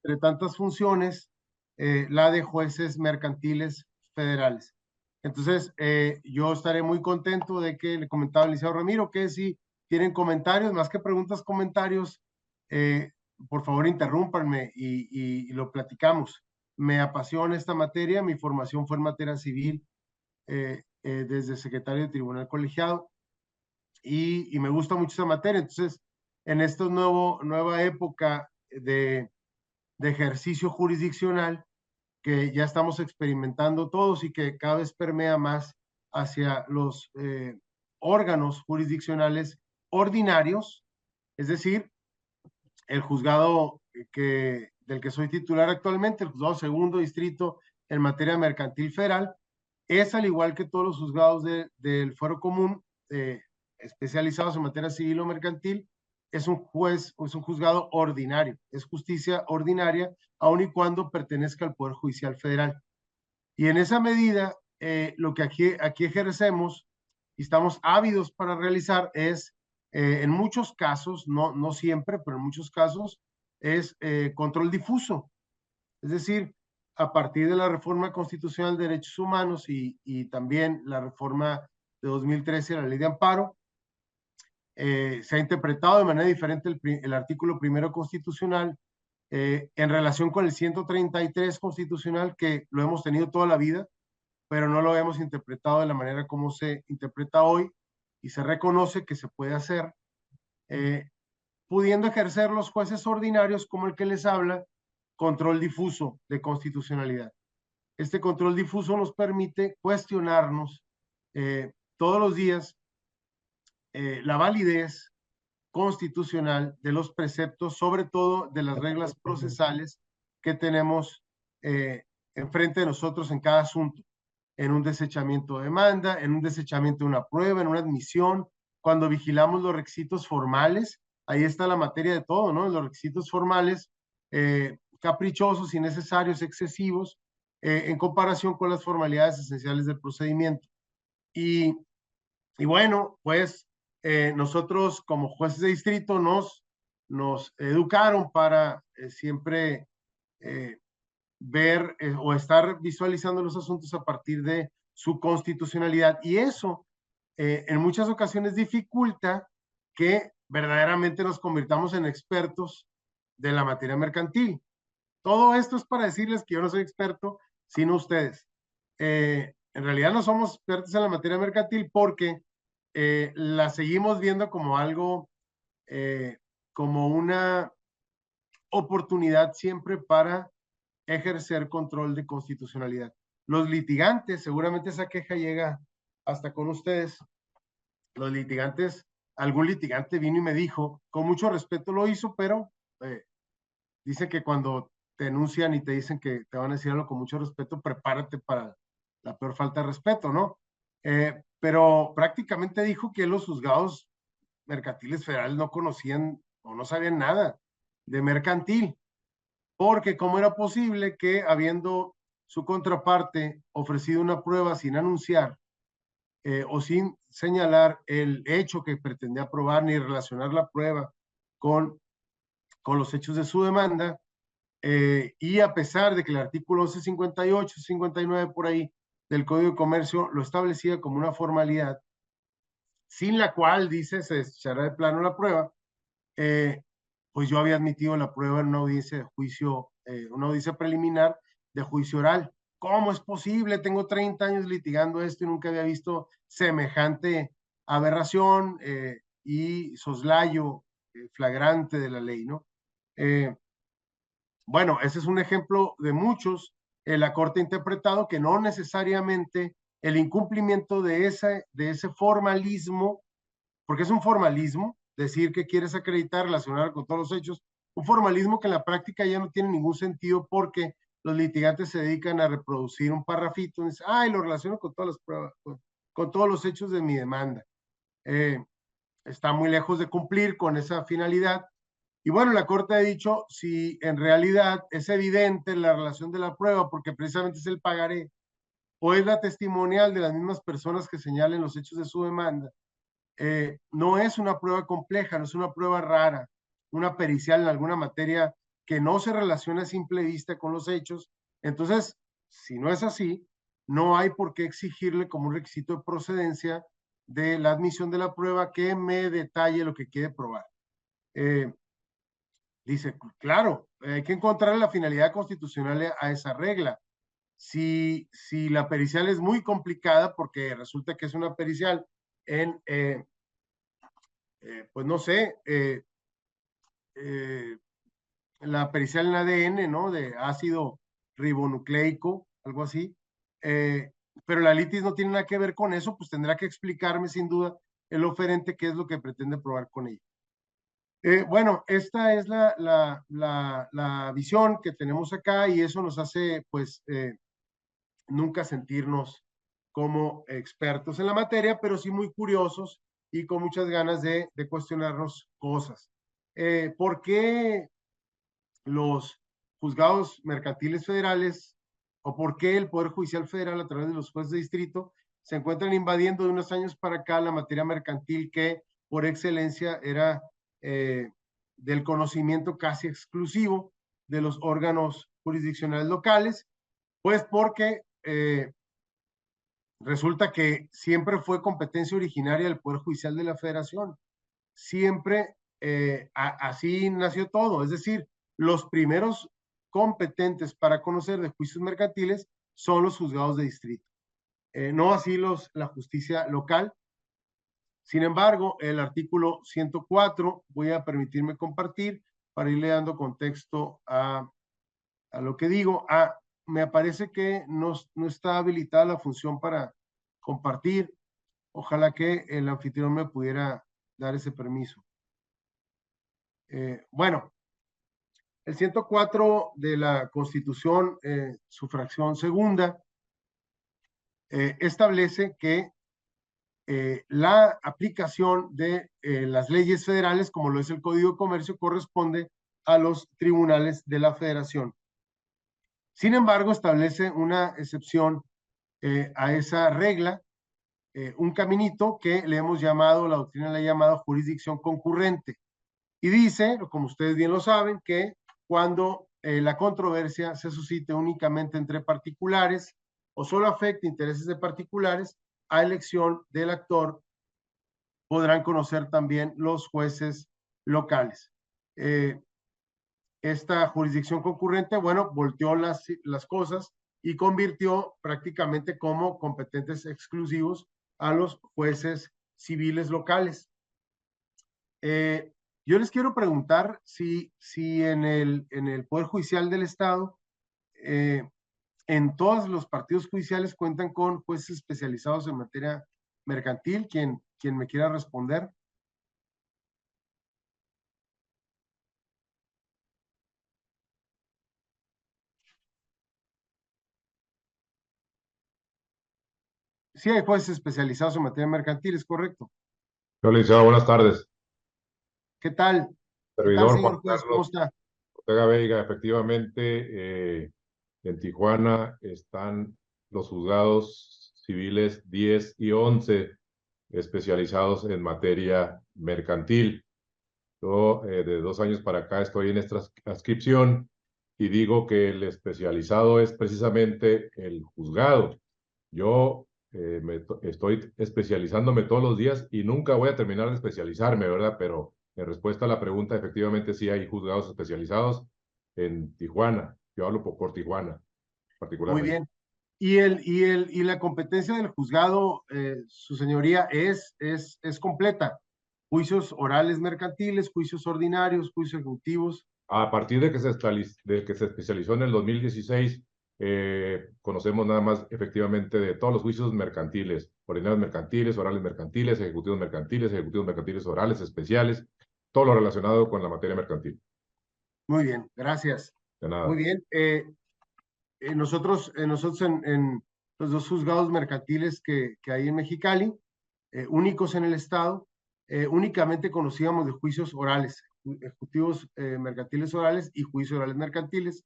entre tantas funciones, la de jueces mercantiles federales. Entonces, yo estaré muy contento de que le comentaba al licenciado Ramiro que si tienen comentarios, más que preguntas, comentarios, eh, por favor interrúmpanme y lo platicamos. Me apasiona esta materia, mi formación fue en materia civil desde secretario de tribunal colegiado y me gusta mucho esa materia. Entonces, en esta nueva época de ejercicio jurisdiccional que ya estamos experimentando todos y que cada vez permea más hacia los órganos jurisdiccionales ordinarios, es decir, el juzgado del que soy titular actualmente, el juzgado segundo distrito en materia mercantil federal, es al igual que todos los juzgados del fuero común especializados en materia civil o mercantil, es un juzgado ordinario, es justicia ordinaria, aun y cuando pertenezca al Poder Judicial Federal. Y en esa medida, lo que aquí ejercemos y estamos ávidos para realizar es, en muchos casos, no siempre, pero en muchos casos, es control difuso. Es decir, a partir de la reforma constitucional de derechos humanos y también la reforma de 2013 de la ley de amparo, se ha interpretado de manera diferente el artículo primero constitucional en relación con el 133 constitucional, que lo hemos tenido toda la vida, pero no lo hemos interpretado de la manera como se interpreta hoy y se reconoce que se puede hacer, eh, pudiendo ejercer los jueces ordinarios como el que les habla, control difuso de constitucionalidad. Este control difuso nos permite cuestionarnos todos los días la validez constitucional de los preceptos, sobre todo de las reglas procesales que tenemos enfrente de nosotros en cada asunto, en un desechamiento de demanda, en un desechamiento de una prueba, en una admisión, cuando vigilamos los requisitos formales, ahí está la materia de todo, ¿no? Los requisitos formales, caprichosos, innecesarios, excesivos, en comparación con las formalidades esenciales del procedimiento. Y, y bueno, pues nosotros como jueces de distrito nos educaron para siempre ver o estar visualizando los asuntos a partir de su constitucionalidad. Y eso en muchas ocasiones dificulta que verdaderamente nos convirtamos en expertos de la materia mercantil. Todo esto es para decirles que yo no soy experto, sino ustedes. En realidad no somos expertos en la materia mercantil porque la seguimos viendo como algo, como una oportunidad siempre para ejercer control de constitucionalidad. Los litigantes, seguramente esa queja llega hasta con ustedes, los litigantes, algún litigante vino y me dijo, con mucho respeto lo hizo, pero dice que cuando te enuncian y te dicen que te van a decir algo con mucho respeto, prepárate para la peor falta de respeto, ¿no? Pero prácticamente dijo que los juzgados mercantiles federales no conocían o no sabían nada de mercantil, porque cómo era posible que habiendo su contraparte ofrecido una prueba sin anunciar o sin señalar el hecho que pretendía probar ni relacionar la prueba con, con los hechos de su demanda, y a pesar de que el artículo 1158, 59 por ahí del Código de Comercio lo establecía como una formalidad, sin la cual, dice, se desechará de plano la prueba, pues yo había admitido la prueba en una audiencia de juicio, una audiencia preliminar de juicio oral. ¿Cómo es posible? Tengo 30 años litigando esto y nunca había visto semejante aberración y soslayo flagrante de la ley, ¿no? Bueno, ese es un ejemplo de muchos. La Corte ha interpretado que no necesariamente el incumplimiento de ese formalismo, porque es un formalismo, decir que quieres acreditar, relacionar con todos los hechos, un formalismo que en la práctica ya no tiene ningún sentido porque los litigantes se dedican a reproducir un parrafito y dicen, ay, lo relaciono con todas las pruebas, con todos los hechos de mi demanda. Está muy lejos de cumplir con esa finalidad. Y bueno, la Corte ha dicho si en realidad es evidente la relación de la prueba, porque precisamente es el pagaré, o es la testimonial de las mismas personas que señalen los hechos de su demanda, no es una prueba compleja, no es una prueba rara, una pericial en alguna materia que no se relaciona a simple vista con los hechos. Entonces, si no es así, no hay por qué exigirle como un requisito de procedencia de la admisión de la prueba que me detalle lo que quiere probar. Dice, claro, hay que encontrar la finalidad constitucional a esa regla. Si la pericial es muy complicada, porque resulta que es una pericial en, pues no sé, la pericial en ADN, ¿no? De ácido ribonucleico, algo así. Pero la litis no tiene nada que ver con eso, pues tendrá que explicarme sin duda el oferente qué es lo que pretende probar con ella. Bueno, esta es la visión que tenemos acá y eso nos hace, pues, nunca sentirnos como expertos en la materia, pero sí muy curiosos y con muchas ganas de cuestionarnos cosas. ¿Por qué los juzgados mercantiles federales o por qué el Poder Judicial Federal a través de los jueces de distrito se encuentran invadiendo de unos años para acá la materia mercantil que por excelencia era del conocimiento casi exclusivo de los órganos jurisdiccionales locales? Pues porque resulta que siempre fue competencia originaria del Poder Judicial de la Federación. Siempre así nació todo. Es decir, los primeros competentes para conocer de juicios mercantiles son los juzgados de distrito. No así la justicia local. Sin embargo, el artículo 104, voy a permitirme compartir para irle dando contexto a lo que digo. Me parece que no está habilitada la función para compartir. Ojalá que el anfitrión me pudiera dar ese permiso. Bueno, el 104 de la Constitución, su fracción segunda, establece que la aplicación de las leyes federales, como lo es el Código de Comercio, corresponde a los tribunales de la Federación. Sin embargo, establece una excepción a esa regla, un caminito que le hemos llamado, la doctrina le ha llamado jurisdicción concurrente. Y dice, como ustedes bien lo saben, que cuando la controversia se suscite únicamente entre particulares o solo afecte intereses de particulares, a elección del actor podrán conocer también los jueces locales. Esta jurisdicción concurrente, bueno, volteó las cosas y convirtió prácticamente como competentes exclusivos a los jueces civiles locales. Yo les quiero preguntar si en el Poder Judicial del Estado, en todos los partidos judiciales cuentan con jueces especializados en materia mercantil. ¿Quién me quiera responder? Sí, hay jueces especializados en materia mercantil, es correcto. Yo, licenciado, buenas tardes. ¿Qué tal? ¿Qué tal, Servidor Juan señor juez? ¿Cómo Carlos está? Ortega Veiga. Efectivamente, en Tijuana están los juzgados civiles 10 y 11 especializados en materia mercantil. Yo de 2 años para acá estoy en esta adscripción y digo que el especializado es precisamente el juzgado. Yo estoy especializándome todos los días y nunca voy a terminar de especializarme, ¿verdad? Pero en respuesta a la pregunta, efectivamente sí hay juzgados especializados en Tijuana. Yo hablo por Tijuana, Muy particularmente. bien. Y la competencia del juzgado, su señoría, es completa. Juicios orales mercantiles, juicios ordinarios, juicios ejecutivos. A partir de que se especializó en el 2016, conocemos nada más efectivamente de todos los juicios mercantiles, ordinarios mercantiles, orales mercantiles, ejecutivos mercantiles orales, especiales, todo lo relacionado con la materia mercantil. Muy bien, gracias. De Muy nada. bien. Nosotros en los dos juzgados mercantiles que hay en Mexicali, únicos en el estado, únicamente conocíamos de juicios orales, ejecutivos mercantiles orales y juicios orales mercantiles.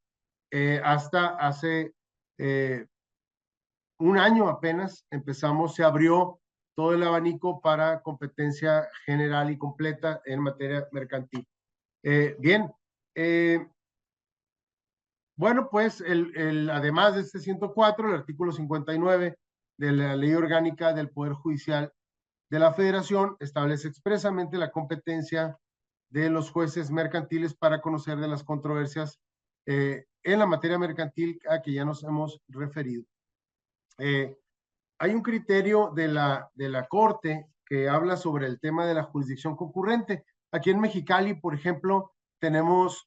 Hasta hace un año apenas empezamos, se abrió todo el abanico para competencia general y completa en materia mercantil. Bien, Bueno, pues además de este 104, el artículo 59 de la Ley Orgánica del Poder Judicial de la Federación establece expresamente la competencia de los jueces mercantiles para conocer de las controversias en la materia mercantil a que ya nos hemos referido. Hay un criterio de la Corte que habla sobre el tema de la jurisdicción concurrente. Aquí en Mexicali, por ejemplo, tenemos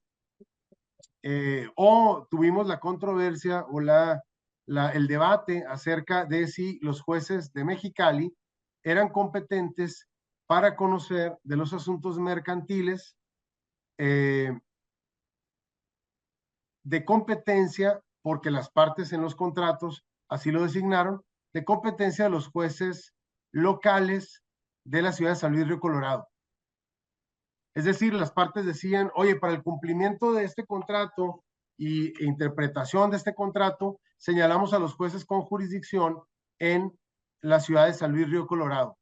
o tuvimos la controversia o el debate acerca de si los jueces de Mexicali eran competentes para conocer de los asuntos mercantiles de competencia, porque las partes en los contratos así lo designaron, de competencia de los jueces locales de la ciudad de San Luis Río Colorado. Es decir, las partes decían, oye, para el cumplimiento de este contrato e interpretación de este contrato, señalamos a los jueces con jurisdicción en la ciudad de San Luis Río Colorado.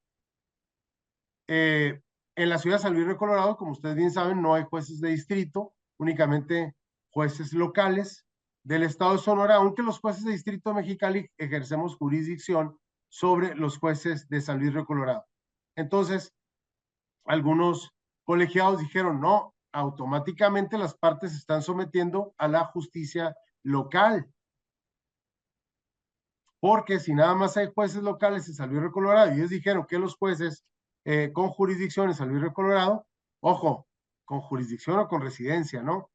En la ciudad de San Luis Río Colorado, como ustedes bien saben, no hay jueces de distrito, únicamente jueces locales del estado de Sonora, aunque los jueces de distrito de Mexicali ejercemos jurisdicción sobre los jueces de San Luis Río Colorado. Entonces, algunos colegiados dijeron, no, automáticamente las partes se están sometiendo a la justicia local. Porque si nada más hay jueces locales en San Luis Río Colorado, y ellos dijeron que los jueces con jurisdicción en San Luis Río Colorado, ojo, con jurisdicción o con residencia, ¿no?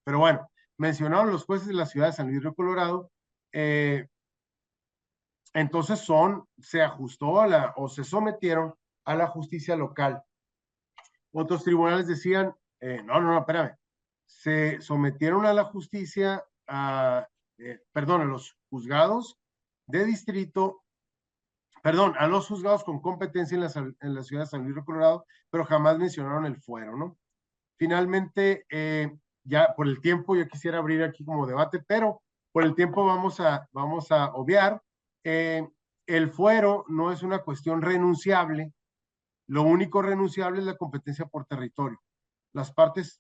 Pero bueno, mencionaron los jueces de la ciudad de San Luis Río Colorado, entonces se ajustó o se sometieron a la justicia local. Otros tribunales decían, no, espérame, se sometieron a la justicia, perdón, a los juzgados de distrito, perdón, a los juzgados con competencia en la ciudad de San Luis Río Colorado, pero jamás mencionaron el fuero, ¿no? Finalmente, ya por el tiempo, yo quisiera abrir aquí como debate, pero por el tiempo vamos a obviar. El fuero no es una cuestión renunciable, lo único renunciable es la competencia por territorio. Las partes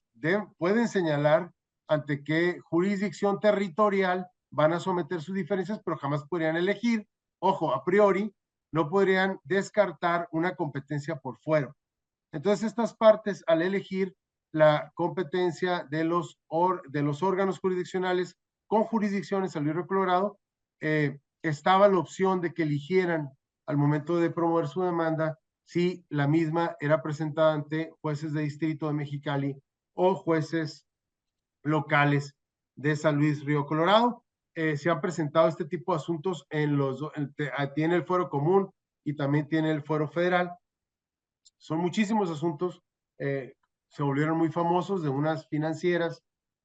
pueden señalar ante qué jurisdicción territorial van a someter sus diferencias, pero jamás podrían elegir, ojo, a priori, no podrían descartar una competencia por fuero. Entonces, estas partes, al elegir la competencia de los órganos jurisdiccionales con jurisdicción en San Luis Río Colorado, estaba la opción de que eligieran al momento de promover su demanda si la misma era presentada ante jueces de distrito de Mexicali o jueces locales de San Luis Río Colorado. Se han presentado este tipo de asuntos tiene el fuero común y también tiene el fuero federal. Son muchísimos asuntos, se volvieron muy famosos de unas financieras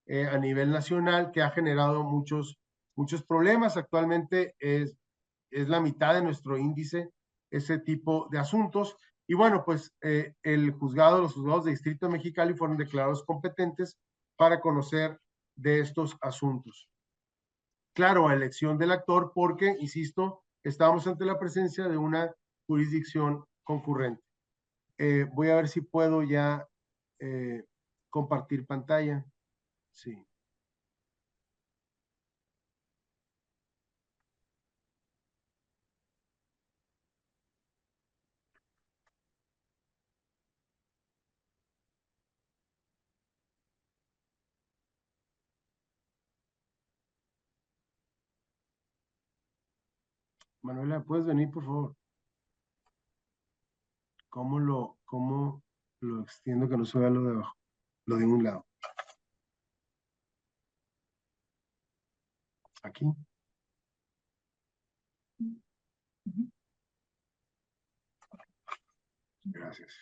a nivel nacional que ha generado muchos problemas. Actualmente es la mitad de nuestro índice ese tipo de asuntos. Y bueno, pues los juzgados de Distrito de Mexicali fueron declarados competentes para conocer de estos asuntos. Claro, a elección del actor porque, insisto, estábamos ante la presencia de una jurisdicción concurrente. Voy a ver si puedo ya compartir pantalla. Sí. Manuela, ¿puedes venir, por favor? ¿Cómo lo extiendo que no se vea lo de abajo? Lo de un lado. Aquí. Gracias.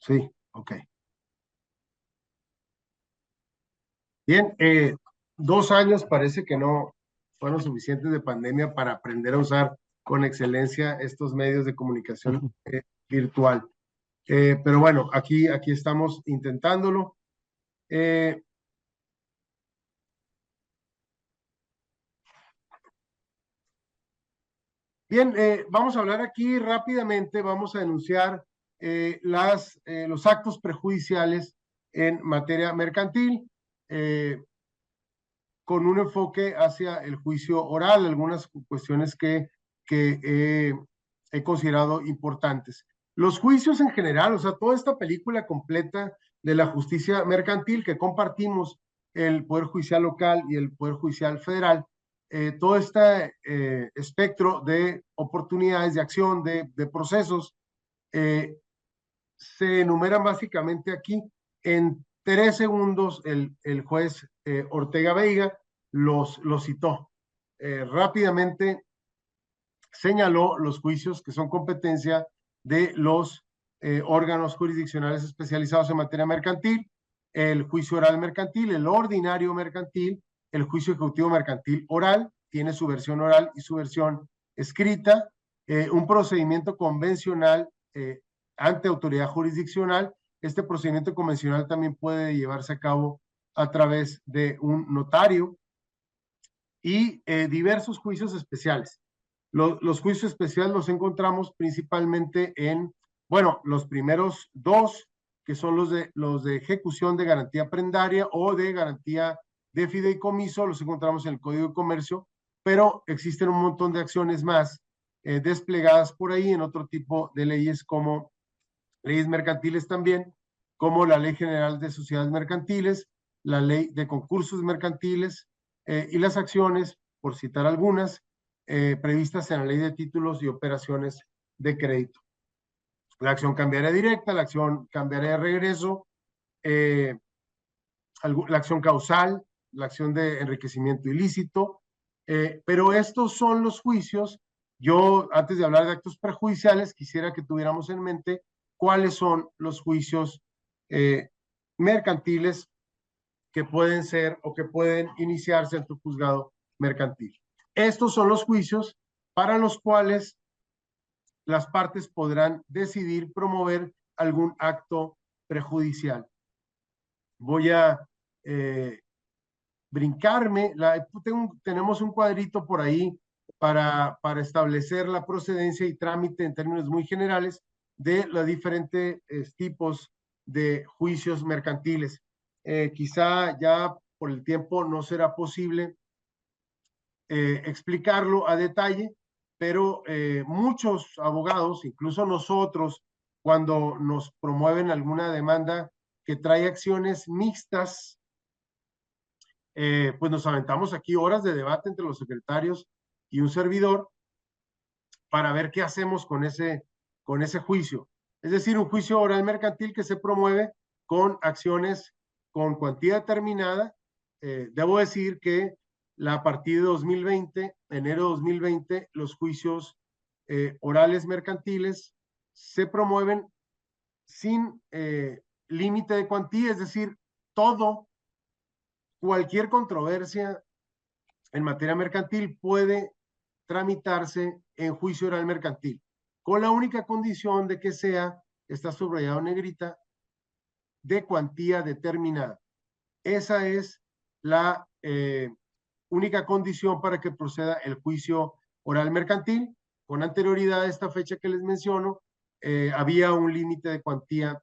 Sí, ok. Bien, 2 años parece que no fueron suficientes de pandemia para aprender a usar con excelencia estos medios de comunicación virtual. Pero bueno, aquí estamos intentándolo. Bien, vamos a hablar aquí rápidamente, vamos a denunciar los actos prejudiciales en materia mercantil, con un enfoque hacia el juicio oral, algunas cuestiones que he considerado importantes. Los juicios en general, o sea, toda esta película completa de la justicia mercantil que compartimos, el Poder Judicial local y el Poder Judicial federal, todo este espectro de oportunidades de acción, de procesos, se enumeran básicamente aquí. En 3 segundos el juez Ortega Veiga los citó. Rápidamente señaló los juicios que son competencia de los órganos jurisdiccionales especializados en materia mercantil, el juicio oral mercantil, el ordinario mercantil, el juicio ejecutivo mercantil oral, tiene su versión oral y su versión escrita, un procedimiento convencional ante autoridad jurisdiccional. Este procedimiento convencional también puede llevarse a cabo a través de un notario, y diversos juicios especiales. Los juicios especiales los encontramos principalmente en, bueno, los primeros dos, que son los de ejecución de garantía prendaria o de garantía de fideicomiso, los encontramos en el Código de Comercio, pero existen un montón de acciones más desplegadas por ahí en otro tipo de leyes, como leyes mercantiles también, como la Ley General de Sociedades Mercantiles, la Ley de Concursos Mercantiles y las acciones, por citar algunas, previstas en la Ley de Títulos y Operaciones de Crédito. La acción cambiaria directa, la acción cambiaria de regreso, la acción causal, la acción de enriquecimiento ilícito, pero estos son los juicios. Yo, antes de hablar de actos prejudiciales, quisiera que tuviéramos en mente cuáles son los juicios mercantiles que pueden ser o que pueden iniciarse en tu juzgado mercantil. Estos son los juicios para los cuales las partes podrán decidir promover algún acto prejudicial. Voy a brincarme, tenemos un cuadrito por ahí para establecer la procedencia y trámite en términos muy generales de los diferentes tipos de juicios mercantiles. Quizá ya por el tiempo no será posible explicarlo a detalle, pero muchos abogados, incluso nosotros, cuando nos promueven alguna demanda que trae acciones mixtas, pues nos aventamos aquí horas de debate entre los secretarios y un servidor para ver qué hacemos con ese juicio. Es decir, un juicio oral mercantil que se promueve con acciones con cuantía determinada. Debo decir que a partir de 2020, enero de 2020, los juicios orales mercantiles se promueven sin límite de cuantía, es decir, cualquier controversia en materia mercantil puede tramitarse en juicio oral mercantil, con la única condición de que sea, está subrayado en negrita, de cuantía determinada. Esa es la única condición para que proceda el juicio oral mercantil. Con anterioridad a esta fecha que les menciono, había un límite de cuantía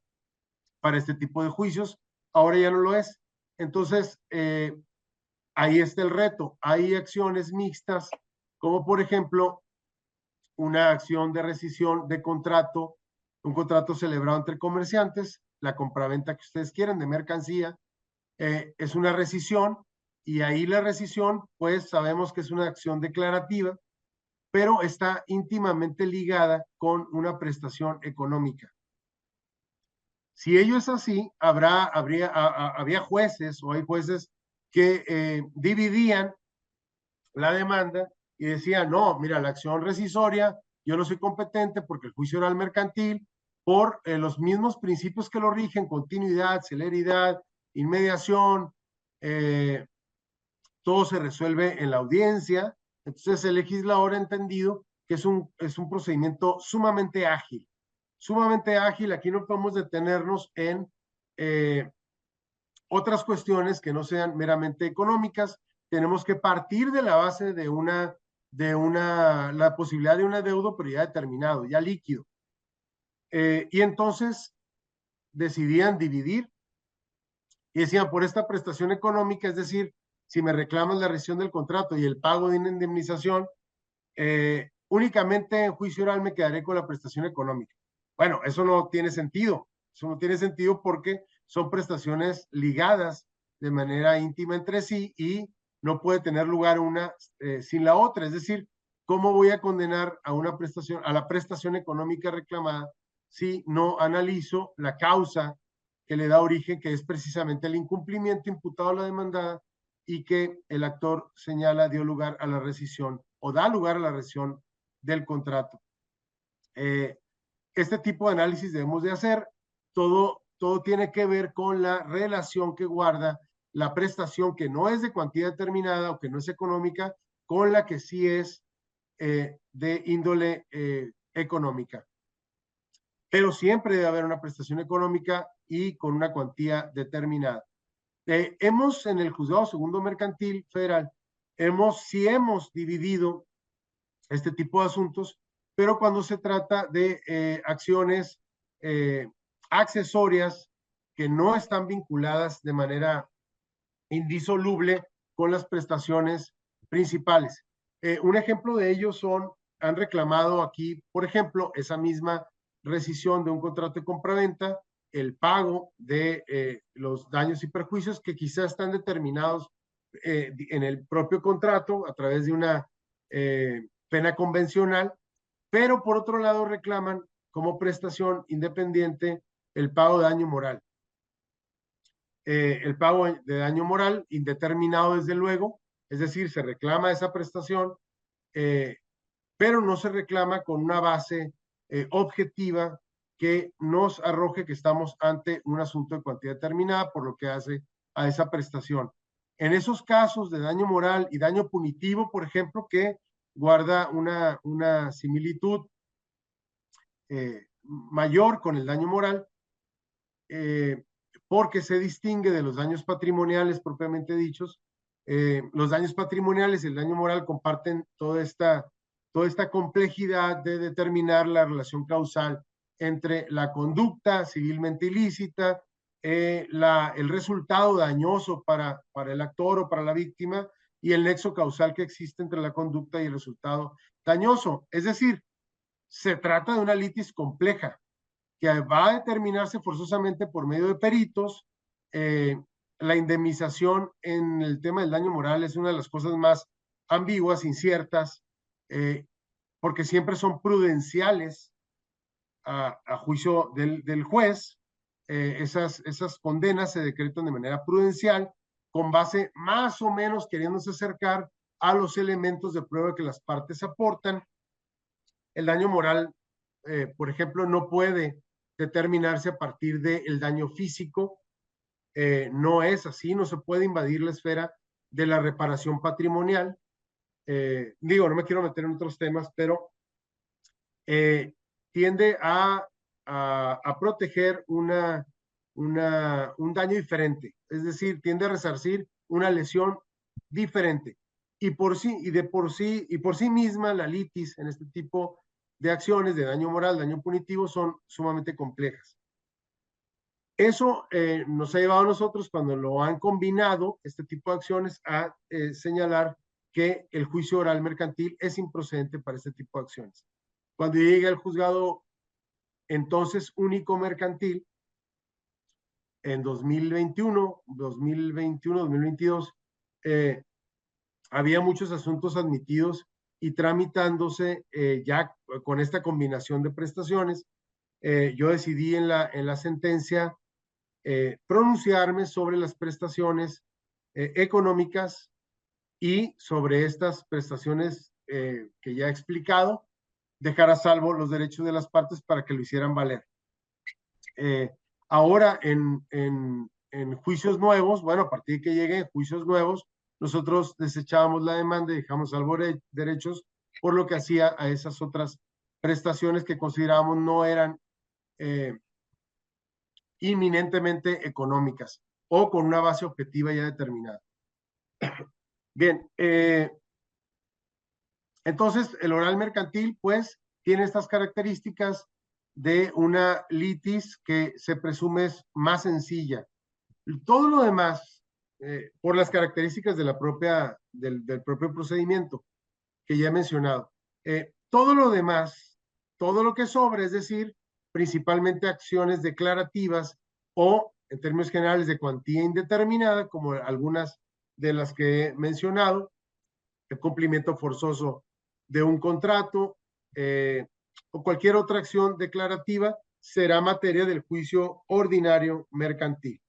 para este tipo de juicios, ahora ya no lo es. Entonces, ahí está el reto. Hay acciones mixtas, como por ejemplo una acción de rescisión de contrato, un contrato celebrado entre comerciantes, la compraventa que ustedes quieran de mercancía, es una rescisión, y ahí la rescisión, pues sabemos que es una acción declarativa, pero está íntimamente ligada con una prestación económica. Si ello es así, había jueces, o hay jueces que dividían la demanda y decían, no, mira, la acción rescisoria, yo no soy competente porque el juicio oral mercantil, por los mismos principios que lo rigen, continuidad, celeridad, inmediación, todo se resuelve en la audiencia. Entonces el legislador ha entendido que es un procedimiento sumamente ágil. Sumamente ágil, aquí no podemos detenernos en otras cuestiones que no sean meramente económicas. Tenemos que partir de la base de la posibilidad de un adeudo, pero ya determinado, ya líquido. Y entonces decidían dividir y decían, por esta prestación económica, es decir, si me reclamas la rescisión del contrato y el pago de una indemnización, únicamente en juicio oral me quedaré con la prestación económica. Bueno, eso no tiene sentido. Eso no tiene sentido porque son prestaciones ligadas de manera íntima entre sí y no puede tener lugar una sin la otra. Es decir, ¿cómo voy a condenar a una prestación, a la prestación económica reclamada si no analizo la causa que le da origen, que es precisamente el incumplimiento imputado a la demandada y que el actor señala dio lugar a la rescisión o da lugar a la rescisión del contrato? Este tipo de análisis debemos de hacer. Todo tiene que ver con la relación que guarda la prestación que no es de cuantía determinada o que no es económica con la que sí es de índole económica. Pero siempre debe haber una prestación económica y con una cuantía determinada. Hemos en el Juzgado Segundo Mercantil Federal, sí hemos dividido este tipo de asuntos, pero cuando se trata de acciones accesorias que no están vinculadas de manera indisoluble con las prestaciones principales. Un ejemplo de ello han reclamado aquí, por ejemplo, esa misma rescisión de un contrato de compraventa, el pago de los daños y perjuicios que quizás están determinados en el propio contrato a través de una pena convencional, pero por otro lado reclaman como prestación independiente el pago de daño moral. El pago de daño moral indeterminado desde luego, es decir, se reclama esa prestación, pero no se reclama con una base objetiva que nos arroje que estamos ante un asunto de cuantía determinada, por lo que hace a esa prestación. En esos casos de daño moral y daño punitivo, por ejemplo, que guarda una similitud mayor con el daño moral, porque se distingue de los daños patrimoniales propiamente dichos. Los daños patrimoniales y el daño moral comparten toda esta complejidad de determinar la relación causal entre la conducta civilmente ilícita, el resultado dañoso para el actor o para la víctima y el nexo causal que existe entre la conducta y el resultado dañoso. Es decir, se trata de una litis compleja que va a determinarse forzosamente por medio de peritos. La indemnización en el tema del daño moral es una de las cosas más ambiguas, inciertas, porque siempre son prudenciales a juicio del juez. Esas condenas se decretan de manera prudencial, con base más o menos queriéndose acercar a los elementos de prueba que las partes aportan. El daño moral, por ejemplo, no puede determinarse a partir del daño físico. No es así, no se puede invadir la esfera de la reparación patrimonial. Digo, no me quiero meter en otros temas, pero tiende a proteger un daño diferente, es decir, tiende a resarcir una lesión diferente. Y por sí misma la litis en este tipo de acciones de daño moral, daño punitivo, son sumamente complejas. Eso nos ha llevado a nosotros, cuando lo han combinado, este tipo de acciones, a señalar que el juicio oral mercantil es improcedente para este tipo de acciones. Cuando llegue al juzgado entonces único mercantil, en 2021, 2022, había muchos asuntos admitidos y tramitándose ya con esta combinación de prestaciones. Yo decidí en la sentencia pronunciarme sobre las prestaciones económicas y sobre estas prestaciones que ya he explicado, dejar a salvo los derechos de las partes para que lo hicieran valer. Ahora, en juicios nuevos, bueno, a partir de que lleguen juicios nuevos, nosotros desechábamos la demanda y dejamos salvo derechos, por lo que hacía a esas otras prestaciones que considerábamos no eran inminentemente económicas o con una base objetiva ya determinada. Bien, entonces el oral mercantil pues tiene estas características de una litis que se presume es más sencilla. Todo lo demás, por las características de del propio procedimiento que ya he mencionado, todo lo demás, todo lo que sobra, es decir, principalmente acciones declarativas o, en términos generales, de cuantía indeterminada, como algunas de las que he mencionado, el cumplimiento forzoso de un contrato o cualquier otra acción declarativa, será materia del juicio ordinario mercantil.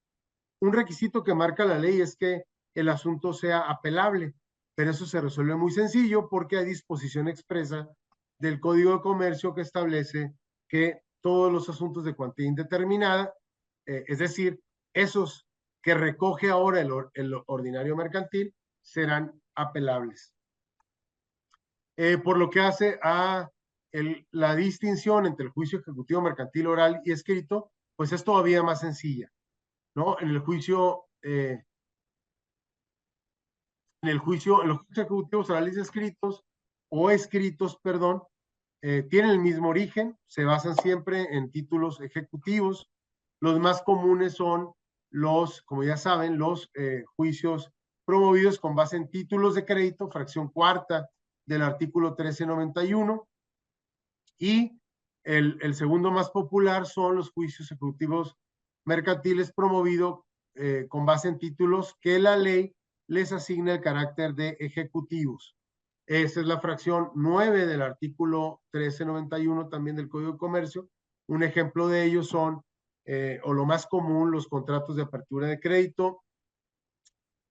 Un requisito que marca la ley es que el asunto sea apelable, pero eso se resuelve muy sencillo porque hay disposición expresa del Código de Comercio que establece que todos los asuntos de cuantía indeterminada, es decir, esos que recoge ahora el ordinario mercantil, serán apelables. Por lo que hace a la distinción entre el juicio ejecutivo mercantil oral y escrito, pues es todavía más sencilla, ¿no? En los juicios ejecutivos orales escritos o escritos, perdón, tienen el mismo origen, se basan siempre en títulos ejecutivos. Los más comunes son como ya saben, los juicios promovidos con base en títulos de crédito, fracción cuarta del artículo 1391. Y el segundo más popular son los juicios ejecutivos mercantiles promovidos con base en títulos que la ley les asigna el carácter de ejecutivos. Esa es la fracción 9 del artículo 1391 también del Código de Comercio. Un ejemplo de ellos son, o lo más común, los contratos de apertura de crédito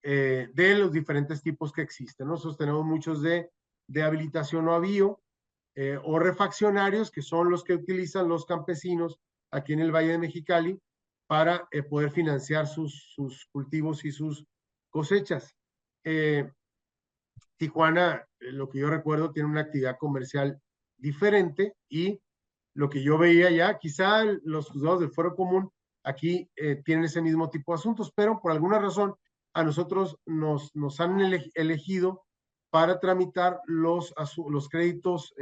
de los diferentes tipos que existen. Nosotros tenemos muchos de habilitación o avío, o refaccionarios, que son los que utilizan los campesinos aquí en el Valle de Mexicali para poder financiar sus cultivos y sus cosechas. Tijuana, lo que yo recuerdo, tiene una actividad comercial diferente y lo que yo veía ya, quizá los juzgados del Fuero Común aquí tienen ese mismo tipo de asuntos, pero por alguna razón a nosotros nos han elegido para tramitar los créditos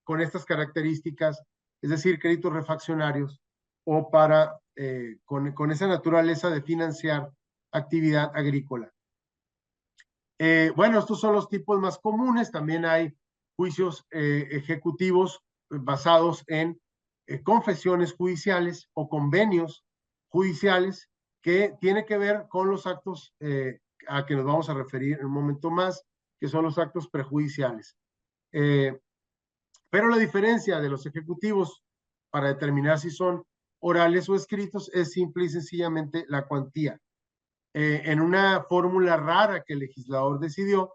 con estas características, es decir, créditos refaccionarios, o para, con esa naturaleza de financiar actividad agrícola. Bueno, estos son los tipos más comunes. También hay juicios ejecutivos basados en confesiones judiciales o convenios judiciales que tiene que ver con los actos a que nos vamos a referir en un momento más, que son los actos prejudiciales. Pero la diferencia de los ejecutivos para determinar si son orales o escritos es simple y sencillamente la cuantía. En una fórmula rara que el legislador decidió,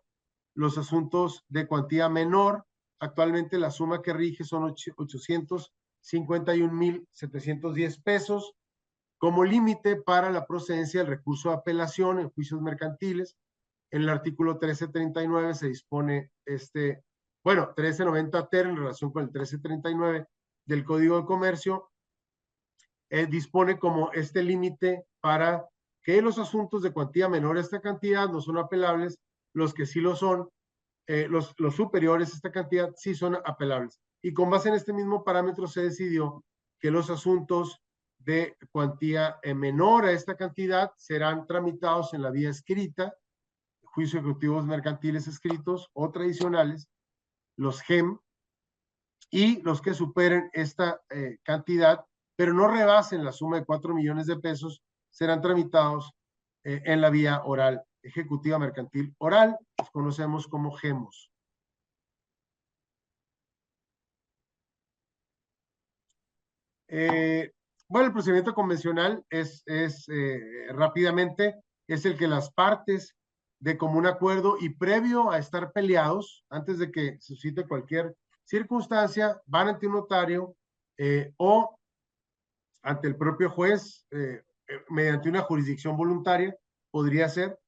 los asuntos de cuantía menor, actualmente la suma que rige son 851,710 pesos como límite para la procedencia del recurso de apelación en juicios mercantiles. En el artículo 1339 se dispone 1390 ter en relación con el 1339 del Código de Comercio, dispone como este límite para que los asuntos de cuantía menor a esta cantidad no son apelables, los que sí lo son, los superiores a esta cantidad sí son apelables. Y con base en este mismo parámetro se decidió que los asuntos de cuantía menor a esta cantidad serán tramitados en la vía escrita, juicios ejecutivos mercantiles escritos o tradicionales, los GEM, y los que superen esta cantidad, pero no rebasen la suma de 4 millones de pesos, serán tramitados en la vía oral, ejecutiva mercantil oral, los conocemos como GEMOS. Bueno, el procedimiento convencional es rápidamente, es el que las partes de común acuerdo y previo a estar peleados, antes de que suscite cualquier circunstancia, van ante un notario o ante el propio juez, mediante una jurisdicción voluntaria, podría ser,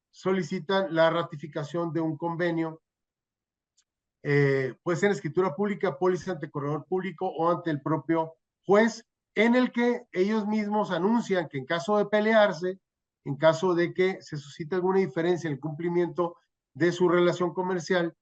solicitan la ratificación de un convenio, puede ser en escritura pública, póliza ante corredor público o ante el propio juez, en el que ellos mismos anuncian que en caso de pelearse, en caso de que se suscite alguna diferencia en el cumplimiento de su relación comercial,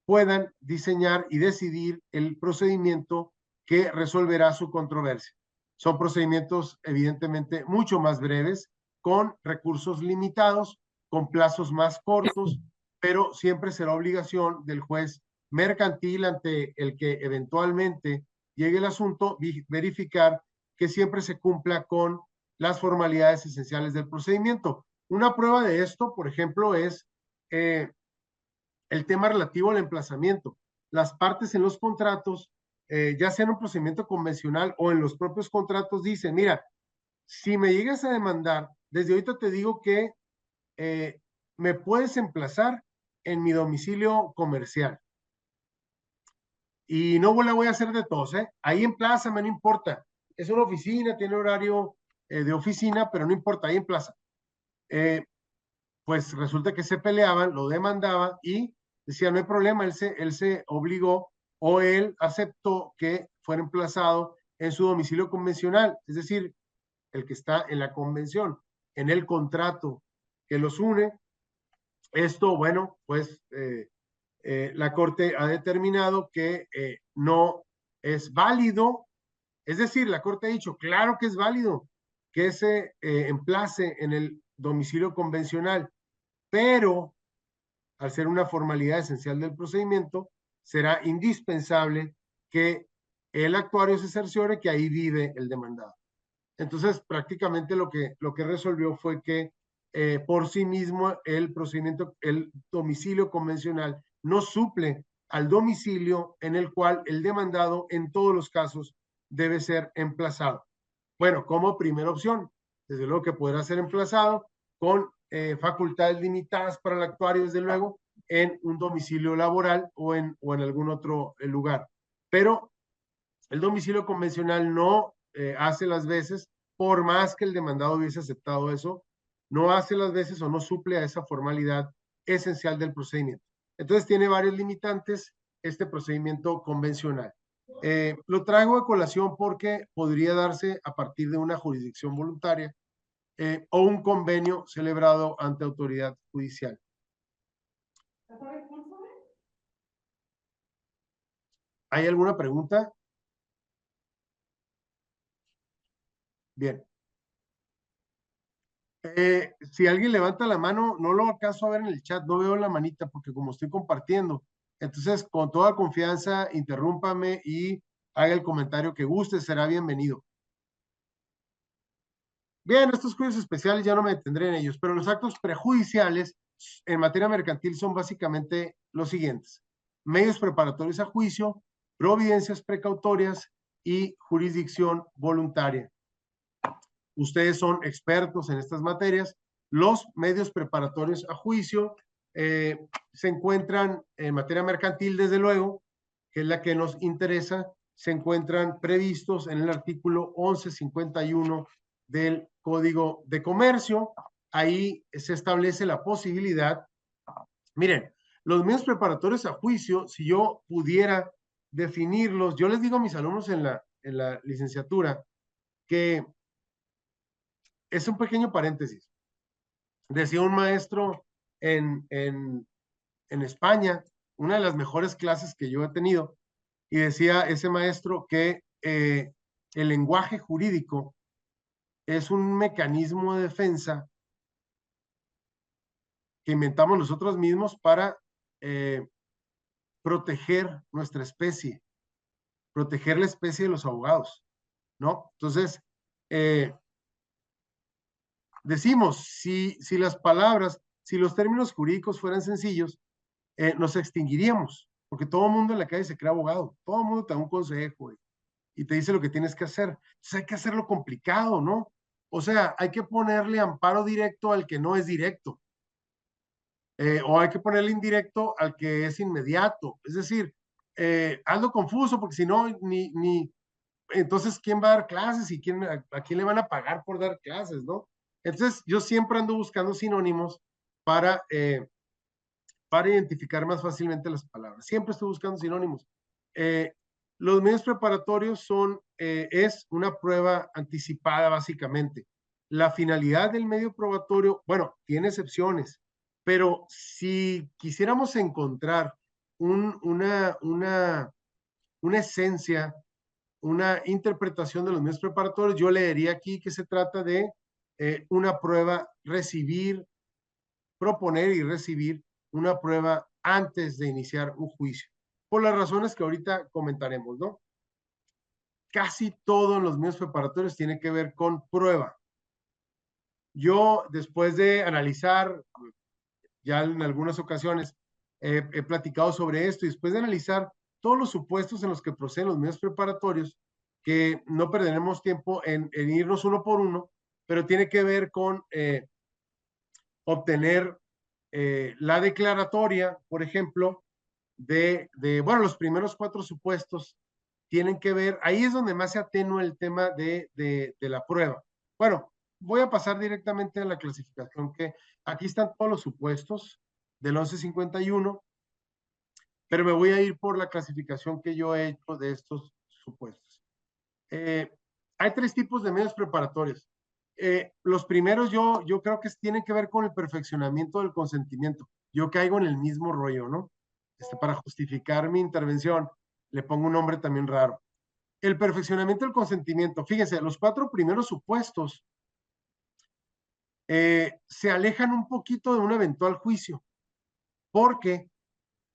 puedan diseñar y decidir el procedimiento que resolverá su controversia. Son procedimientos evidentemente mucho más breves, con recursos limitados, con plazos más cortos, pero siempre será obligación del juez mercantil ante el que eventualmente llegue el asunto verificar que siempre se cumpla con las formalidades esenciales del procedimiento. Una prueba de esto, por ejemplo, es el tema relativo al emplazamiento. Las partes en los contratos, ya sea en un procedimiento convencional o en los propios contratos, dicen, mira, si me llegas a demandar, desde ahorita te digo que me puedes emplazar en mi domicilio comercial. Y no la voy a hacer de tos, ¿eh? Ahí emplázame, no importa. Es una oficina, tiene horario de oficina, pero no importa, ahí emplaza. Pues resulta que se peleaban, lo demandaban y decía, no hay problema, él se obligó o él aceptó que fuera emplazado en su domicilio convencional, es decir, el que está en la convención, en el contrato que los une. Esto, bueno, pues la Corte ha determinado que no es válido, es decir, la Corte ha dicho, claro que es válido que se emplace en el domicilio convencional, pero al ser una formalidad esencial del procedimiento, será indispensable que el actuario se cerciore que ahí vive el demandado. Entonces, prácticamente lo que resolvió fue que por sí mismo el procedimiento, el domicilio convencional no suple al domicilio en el cual el demandado en todos los casos debe ser emplazado. Bueno, como primera opción, desde luego que podrá ser emplazado con facultades limitadas para el actuario, desde luego, en un domicilio laboral o en algún otro lugar. Pero el domicilio convencional no hace las veces, por más que el demandado hubiese aceptado eso, no hace las veces o no suple a esa formalidad esencial del procedimiento. Entonces tiene varios limitantes este procedimiento convencional. Lo traigo a colación porque podría darse a partir de una jurisdicción voluntaria o un convenio celebrado ante autoridad judicial. ¿Hay alguna pregunta? Bien. Si alguien levanta la mano, no lo alcanzo a ver en el chat, no veo la manita porque como estoy compartiendo. Entonces, con toda confianza, interrúmpame y haga el comentario que guste, será bienvenido. Bien, estos juicios especiales ya no me detendré en ellos, pero los actos prejudiciales en materia mercantil son básicamente los siguientes: medios preparatorios a juicio, providencias precautorias y jurisdicción voluntaria. Ustedes son expertos en estas materias. Los medios preparatorios a juicio se encuentran en materia mercantil, desde luego, que es la que nos interesa, se encuentran previstos en el artículo 1151 del Código de Comercio. Ahí se establece la posibilidad, miren, los medios preparatorios a juicio, si yo pudiera definirlos, yo les digo a mis alumnos en la licenciatura que es un pequeño paréntesis. Decía un maestro en España, una de las mejores clases que yo he tenido, y decía ese maestro que el lenguaje jurídico es un mecanismo de defensa que inventamos nosotros mismos para proteger nuestra especie, proteger la especie de los abogados, ¿no? Entonces, decimos, si las palabras, si los términos jurídicos fueran sencillos, nos extinguiríamos, porque todo el mundo en la calle se cree abogado, todo el mundo te da un consejo y te dice lo que tienes que hacer. Entonces hay que hacerlo complicado, ¿no? O sea, hay que ponerle amparo directo al que no es directo, o hay que ponerle indirecto al que es inmediato. Es decir, hazlo confuso, porque si no, entonces, ¿quién va a dar clases y a quién le van a pagar por dar clases, no? Entonces, yo siempre ando buscando sinónimos para identificar más fácilmente las palabras. Siempre estoy buscando sinónimos. Los medios preparatorios es una prueba anticipada, básicamente. La finalidad del medio probatorio, bueno, tiene excepciones, pero si quisiéramos encontrar una esencia, una interpretación de los medios preparatorios, yo leería aquí que se trata de una prueba, proponer y recibir una prueba antes de iniciar un juicio, por las razones que ahorita comentaremos, ¿no? Casi todo en los medios preparatorios tiene que ver con prueba. Yo, después de analizar, ya en algunas ocasiones he platicado sobre esto, y después de analizar todos los supuestos en los que proceden los medios preparatorios, que no perderemos tiempo en irnos uno por uno, pero tiene que ver con obtener la declaratoria, por ejemplo, bueno, los primeros 4 supuestos tienen que ver, ahí es donde más se atenúa el tema de la prueba. Bueno, voy a pasar directamente a la clasificación, que aquí están todos los supuestos del 1151, pero me voy a ir por la clasificación que yo he hecho de estos supuestos. Hay 3 tipos de medios preparatorios. Los primeros yo creo que tienen que ver con el perfeccionamiento del consentimiento. Yo caigo en el mismo rollo, ¿no? Para justificar mi intervención, le pongo un nombre también raro. El perfeccionamiento del consentimiento. Fíjense, los 4 primeros supuestos se alejan un poquito de un eventual juicio, porque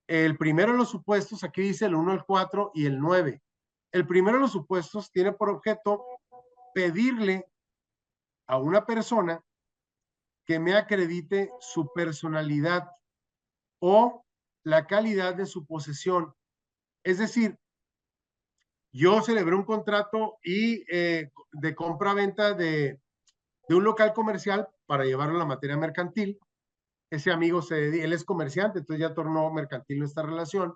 el primero de los supuestos, aquí dice el 1, el 4 y el 9. El primero de los supuestos tiene por objeto pedirle a una persona que me acredite su personalidad o la calidad de su posesión. Es decir, yo celebré un contrato de compra-venta de un local comercial para llevarlo a la materia mercantil. Ese amigo, él es comerciante, entonces ya tornó mercantil nuestra relación.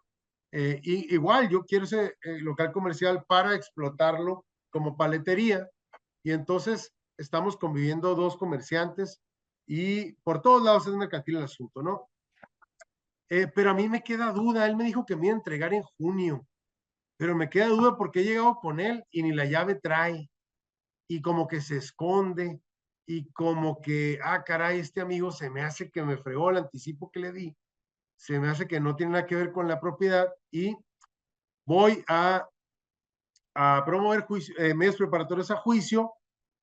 Y igual, yo quiero ese local comercial para explotarlo como paletería. Y entonces estamos conviviendo 2 comerciantes y por todos lados es mercantil el asunto, ¿no? Pero a mí me queda duda, él me dijo que me iba a entregar en junio, pero me queda duda porque he llegado con él y ni la llave trae, y como que se esconde, y como que, caray, este amigo se me hace que me fregó el anticipo que le di, se me hace que no tiene nada que ver con la propiedad, y voy a promover medios preparatorios a juicio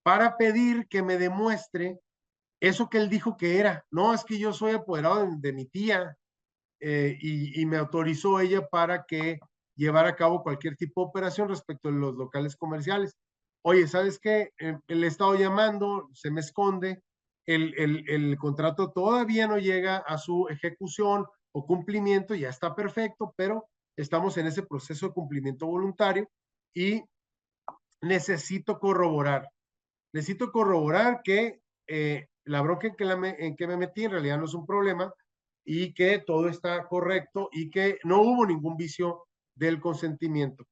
para pedir que me demuestre eso que él dijo que era. No, es que yo soy apoderado de mi tía, y me autorizó ella para que llevara a cabo cualquier tipo de operación respecto de los locales comerciales. Oye, ¿sabes qué? Le he estado llamando, se me esconde, el contrato todavía no llega a su ejecución o cumplimiento, ya está perfecto, pero estamos en ese proceso de cumplimiento voluntario y necesito corroborar. Necesito corroborar que la bronca en que me metí en realidad no es un problema, y que todo está correcto y que no hubo ningún vicio del consentimiento.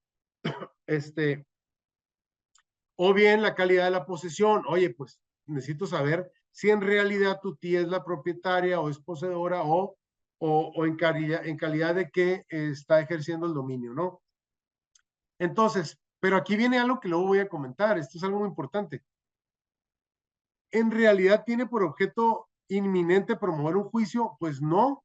O bien la calidad de la posesión. Oye, pues necesito saber si en realidad tu tía es la propietaria o es poseedora, o en calidad de que está ejerciendo el dominio, ¿no? Entonces, pero aquí viene algo que luego voy a comentar. Esto es algo muy importante. ¿En realidad tiene por objeto inminente promover un juicio? Pues no,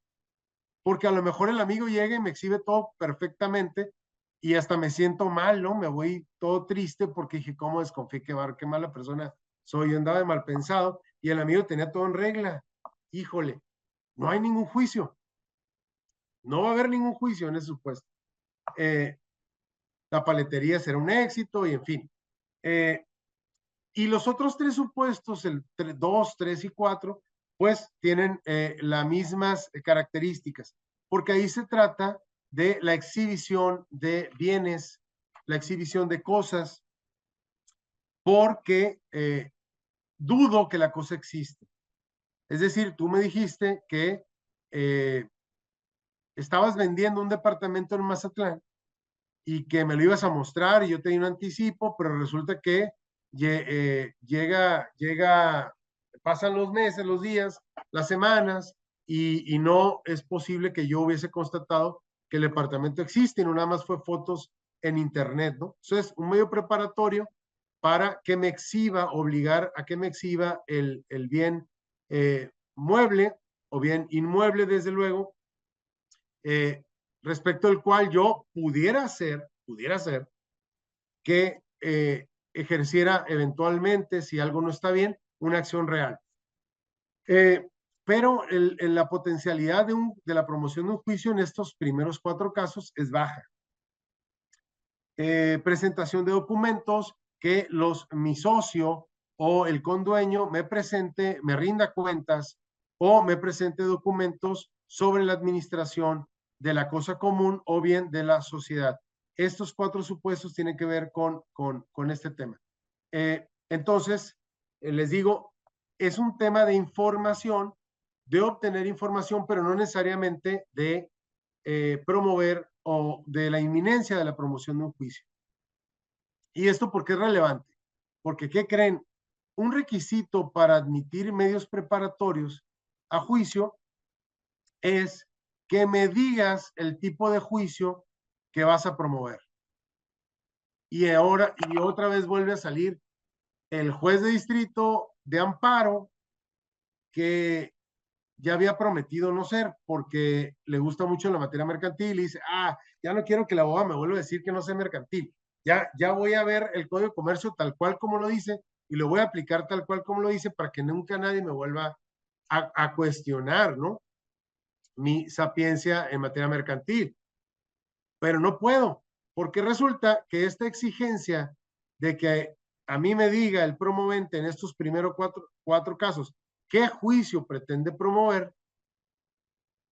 porque a lo mejor el amigo llega y me exhibe todo perfectamente y hasta me siento mal, ¿no? Me voy todo triste porque dije, ¿cómo desconfié? Qué mala persona soy. Yo andaba de mal pensado y el amigo tenía todo en regla. Híjole, no hay ningún juicio. No va a haber ningún juicio en ese supuesto. La paletería será un éxito y en fin. Y los otros 3 supuestos, el 2, 3 y 4, pues tienen las mismas características, porque ahí se trata de la exhibición de bienes, la exhibición de cosas, porque dudo que la cosa existe. Es decir, tú me dijiste que eh, estabas vendiendo un departamento en Mazatlán y que me lo ibas a mostrar y yo te di un anticipo, pero resulta que pasan los meses, los días, las semanas, y no es posible que yo hubiese constatado que el departamento existe, y no nada más fue fotos en internet, ¿no? Entonces, un medio preparatorio para que me exhiba, obligar a que me exhiba el bien mueble o bien inmueble, desde luego, respecto al cual yo pudiera ser que ejerciera eventualmente, si algo no está bien, una acción real. Pero la potencialidad de la promoción de un juicio en estos primeros 4 casos es baja. Presentación de documentos, que mi socio o el condueño me presente, me rinda cuentas o me presente documentos sobre la administración de la cosa común o bien de la sociedad. Estos 4 supuestos tienen que ver con este tema. Entonces, les digo, es un tema de información, de obtener información, pero no necesariamente de promover o de la inminencia de la promoción de un juicio. ¿Y esto por qué es relevante? Porque, ¿qué creen? Un requisito para admitir medios preparatorios a juicio es que me digas el tipo de juicio que vas a promover. Y ahora, y otra vez vuelve a salir el juez de distrito de amparo, que ya había prometido no ser, porque le gusta mucho la materia mercantil, y dice, ya no quiero que la abogada me vuelva a decir que no sé mercantil, ya voy a ver el Código de Comercio tal cual como lo dice, y lo voy a aplicar tal cual como lo dice, para que nunca nadie me vuelva a cuestionar, ¿no? Mi sapiencia en materia mercantil. Pero no puedo, porque resulta que esta exigencia de que a mí me diga el promovente en estos primeros cuatro casos qué juicio pretende promover,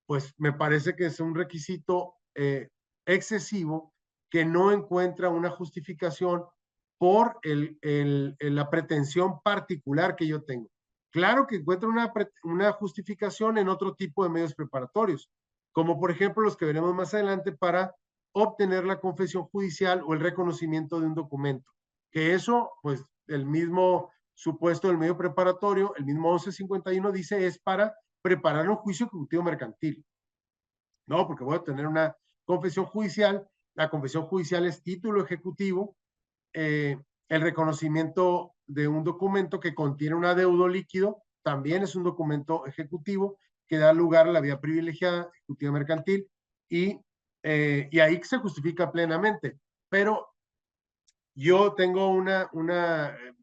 pues me parece que es un requisito excesivo, que no encuentra una justificación por la pretensión particular que yo tengo. Claro que encuentra una justificación en otro tipo de medios preparatorios, como por ejemplo los que veremos más adelante para obtener la confesión judicial o el reconocimiento de un documento. Que eso, pues el mismo supuesto del medio preparatorio, el mismo 1151 dice, es para preparar un juicio ejecutivo mercantil. No, porque voy a tener una confesión judicial. La confesión judicial es título ejecutivo, el reconocimiento de un documento que contiene un adeudo líquido también es un documento ejecutivo que da lugar a la vía privilegiada ejecutiva mercantil, y ahí se justifica plenamente. Pero yo tengo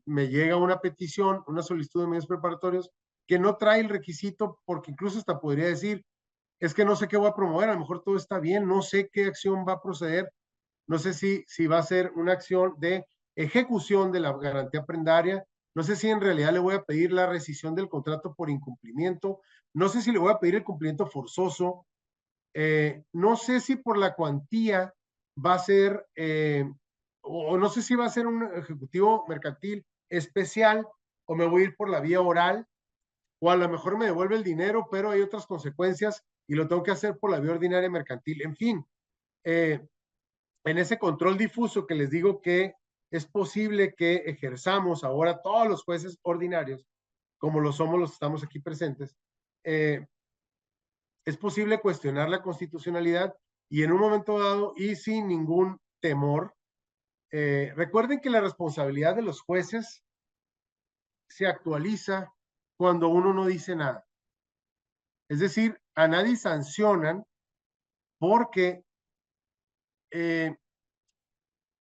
me llega una petición, una solicitud de medios preparatorios que no trae el requisito, porque incluso hasta podría decir, es que no sé qué voy a promover, a lo mejor todo está bien, no sé qué acción va a proceder, no sé si va a ser una acción de ejecución de la garantía prendaria, no sé si en realidad le voy a pedir la rescisión del contrato por incumplimiento, no sé si le voy a pedir el cumplimiento forzoso, no sé si por la cuantía va a ser, o no sé si va a ser un ejecutivo mercantil especial, o me voy a ir por la vía oral, o a lo mejor me devuelve el dinero, pero hay otras consecuencias y lo tengo que hacer por la vía ordinaria mercantil. En fin, en ese control difuso que les digo que es posible que ejerzamos ahora todos los jueces ordinarios, como lo somos los que estamos aquí presentes, es posible cuestionar la constitucionalidad, y en un momento dado y sin ningún temor. Recuerden que la responsabilidad de los jueces se actualiza cuando uno no dice nada. Es decir, a nadie sancionan porque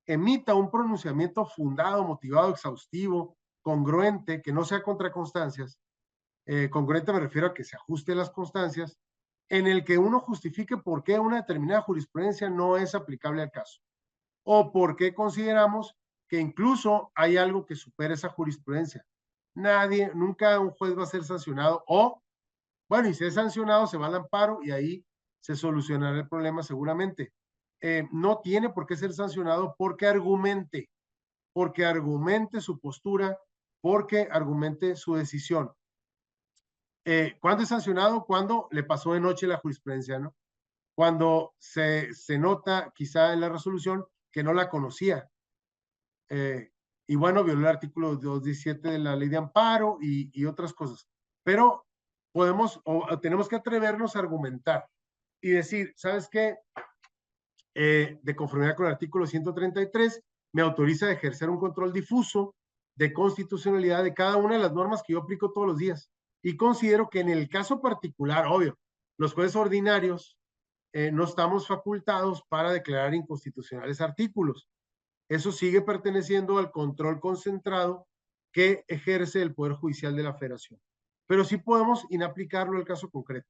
emita un pronunciamiento fundado, motivado, exhaustivo, congruente, que no sea contra constancias. Congruente me refiero a que se ajuste a las constancias, en el que uno justifique por qué una determinada jurisprudencia no es aplicable al caso, o por qué consideramos que incluso hay algo que supera esa jurisprudencia. Nunca un juez va a ser sancionado, o, bueno, y si es sancionado, se va al amparo y ahí se solucionará el problema seguramente. No tiene por qué ser sancionado porque argumente su postura, porque argumente su decisión. ¿Cuándo es sancionado? Cuando le pasó de noche la jurisprudencia, ¿no? Cuando se nota quizá en la resolución que no la conocía. Y bueno, violó el artículo 217 de la ley de amparo y otras cosas. Pero tenemos que atrevernos a argumentar y decir, ¿sabes qué? De conformidad con el artículo 133, me autoriza a ejercer un control difuso de constitucionalidad de cada una de las normas que yo aplico todos los días. Y considero que en el caso particular, obvio, los jueces ordinarios no estamos facultados para declarar inconstitucionales artículos. Eso sigue perteneciendo al control concentrado que ejerce el Poder Judicial de la Federación. Pero sí podemos inaplicarlo al caso concreto.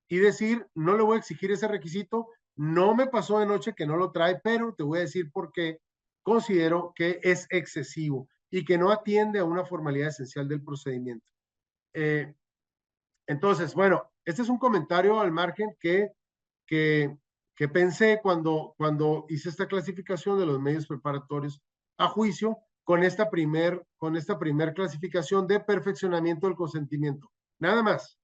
Y decir, no le voy a exigir ese requisito, no me pasó de noche que no lo trae, pero te voy a decir por qué considero que es excesivo y que no atiende a una formalidad esencial del procedimiento. Entonces, bueno, este es un comentario al margen que pensé cuando hice esta clasificación de los medios preparatorios a juicio con esta primer clasificación de perfeccionamiento del consentimiento. Nada más.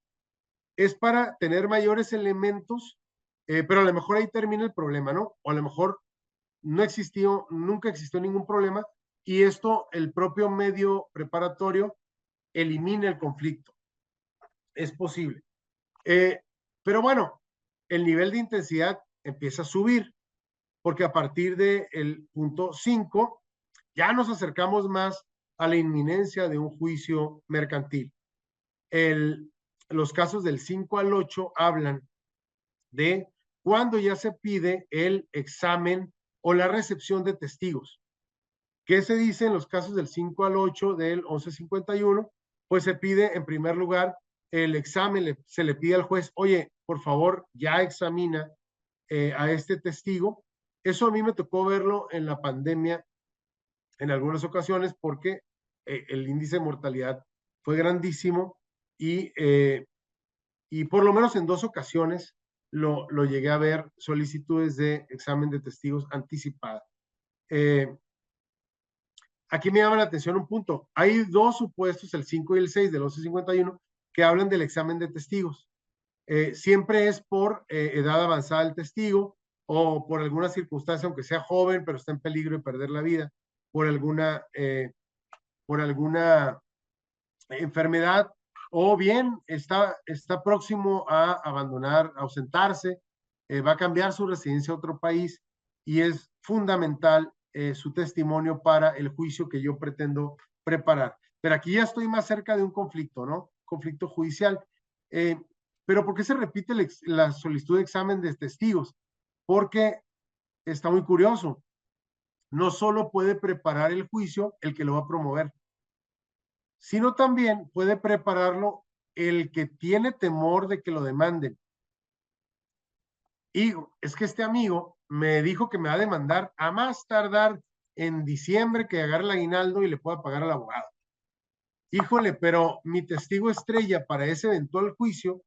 Es para tener mayores elementos, pero a lo mejor ahí termina el problema, ¿no? O a lo mejor nunca existió ningún problema y esto, el propio medio preparatorio elimina el conflicto. Es posible. Pero bueno, el nivel de intensidad empieza a subir, porque a partir del punto 5 ya nos acercamos más a la inminencia de un juicio mercantil. Los casos del 5 al 8 hablan de cuando ya se pide el examen o la recepción de testigos. ¿Qué se dice en los casos del 5 al 8 del 1151? Pues se pide en primer lugar el examen, se le pide al juez, oye, por favor, ya examina a este testigo. Eso a mí me tocó verlo en la pandemia en algunas ocasiones porque el índice de mortalidad fue grandísimo y por lo menos en 2 ocasiones lo llegué a ver, solicitudes de examen de testigos anticipada. Aquí me llama la atención un punto. Hay 2 supuestos, el 5 y el 6 del 1151, que hablan del examen de testigos. Siempre es por edad avanzada del testigo o por alguna circunstancia, aunque sea joven, pero está en peligro de perder la vida, por alguna enfermedad, o bien está próximo a abandonar, a ausentarse, va a cambiar su residencia a otro país y es fundamental su testimonio para el juicio que yo pretendo preparar. Pero aquí ya estoy más cerca de un conflicto, ¿no? Conflicto judicial. Pero ¿por qué se repite la solicitud de examen de testigos? Porque está muy curioso. No solo puede preparar el juicio el que lo va a promover, sino también puede prepararlo el que tiene temor de que lo demanden. Y es que este amigo me dijo que me va a demandar a más tardar en diciembre, que agarre el aguinaldo y le pueda pagar al abogado. Híjole, pero mi testigo estrella para ese eventual juicio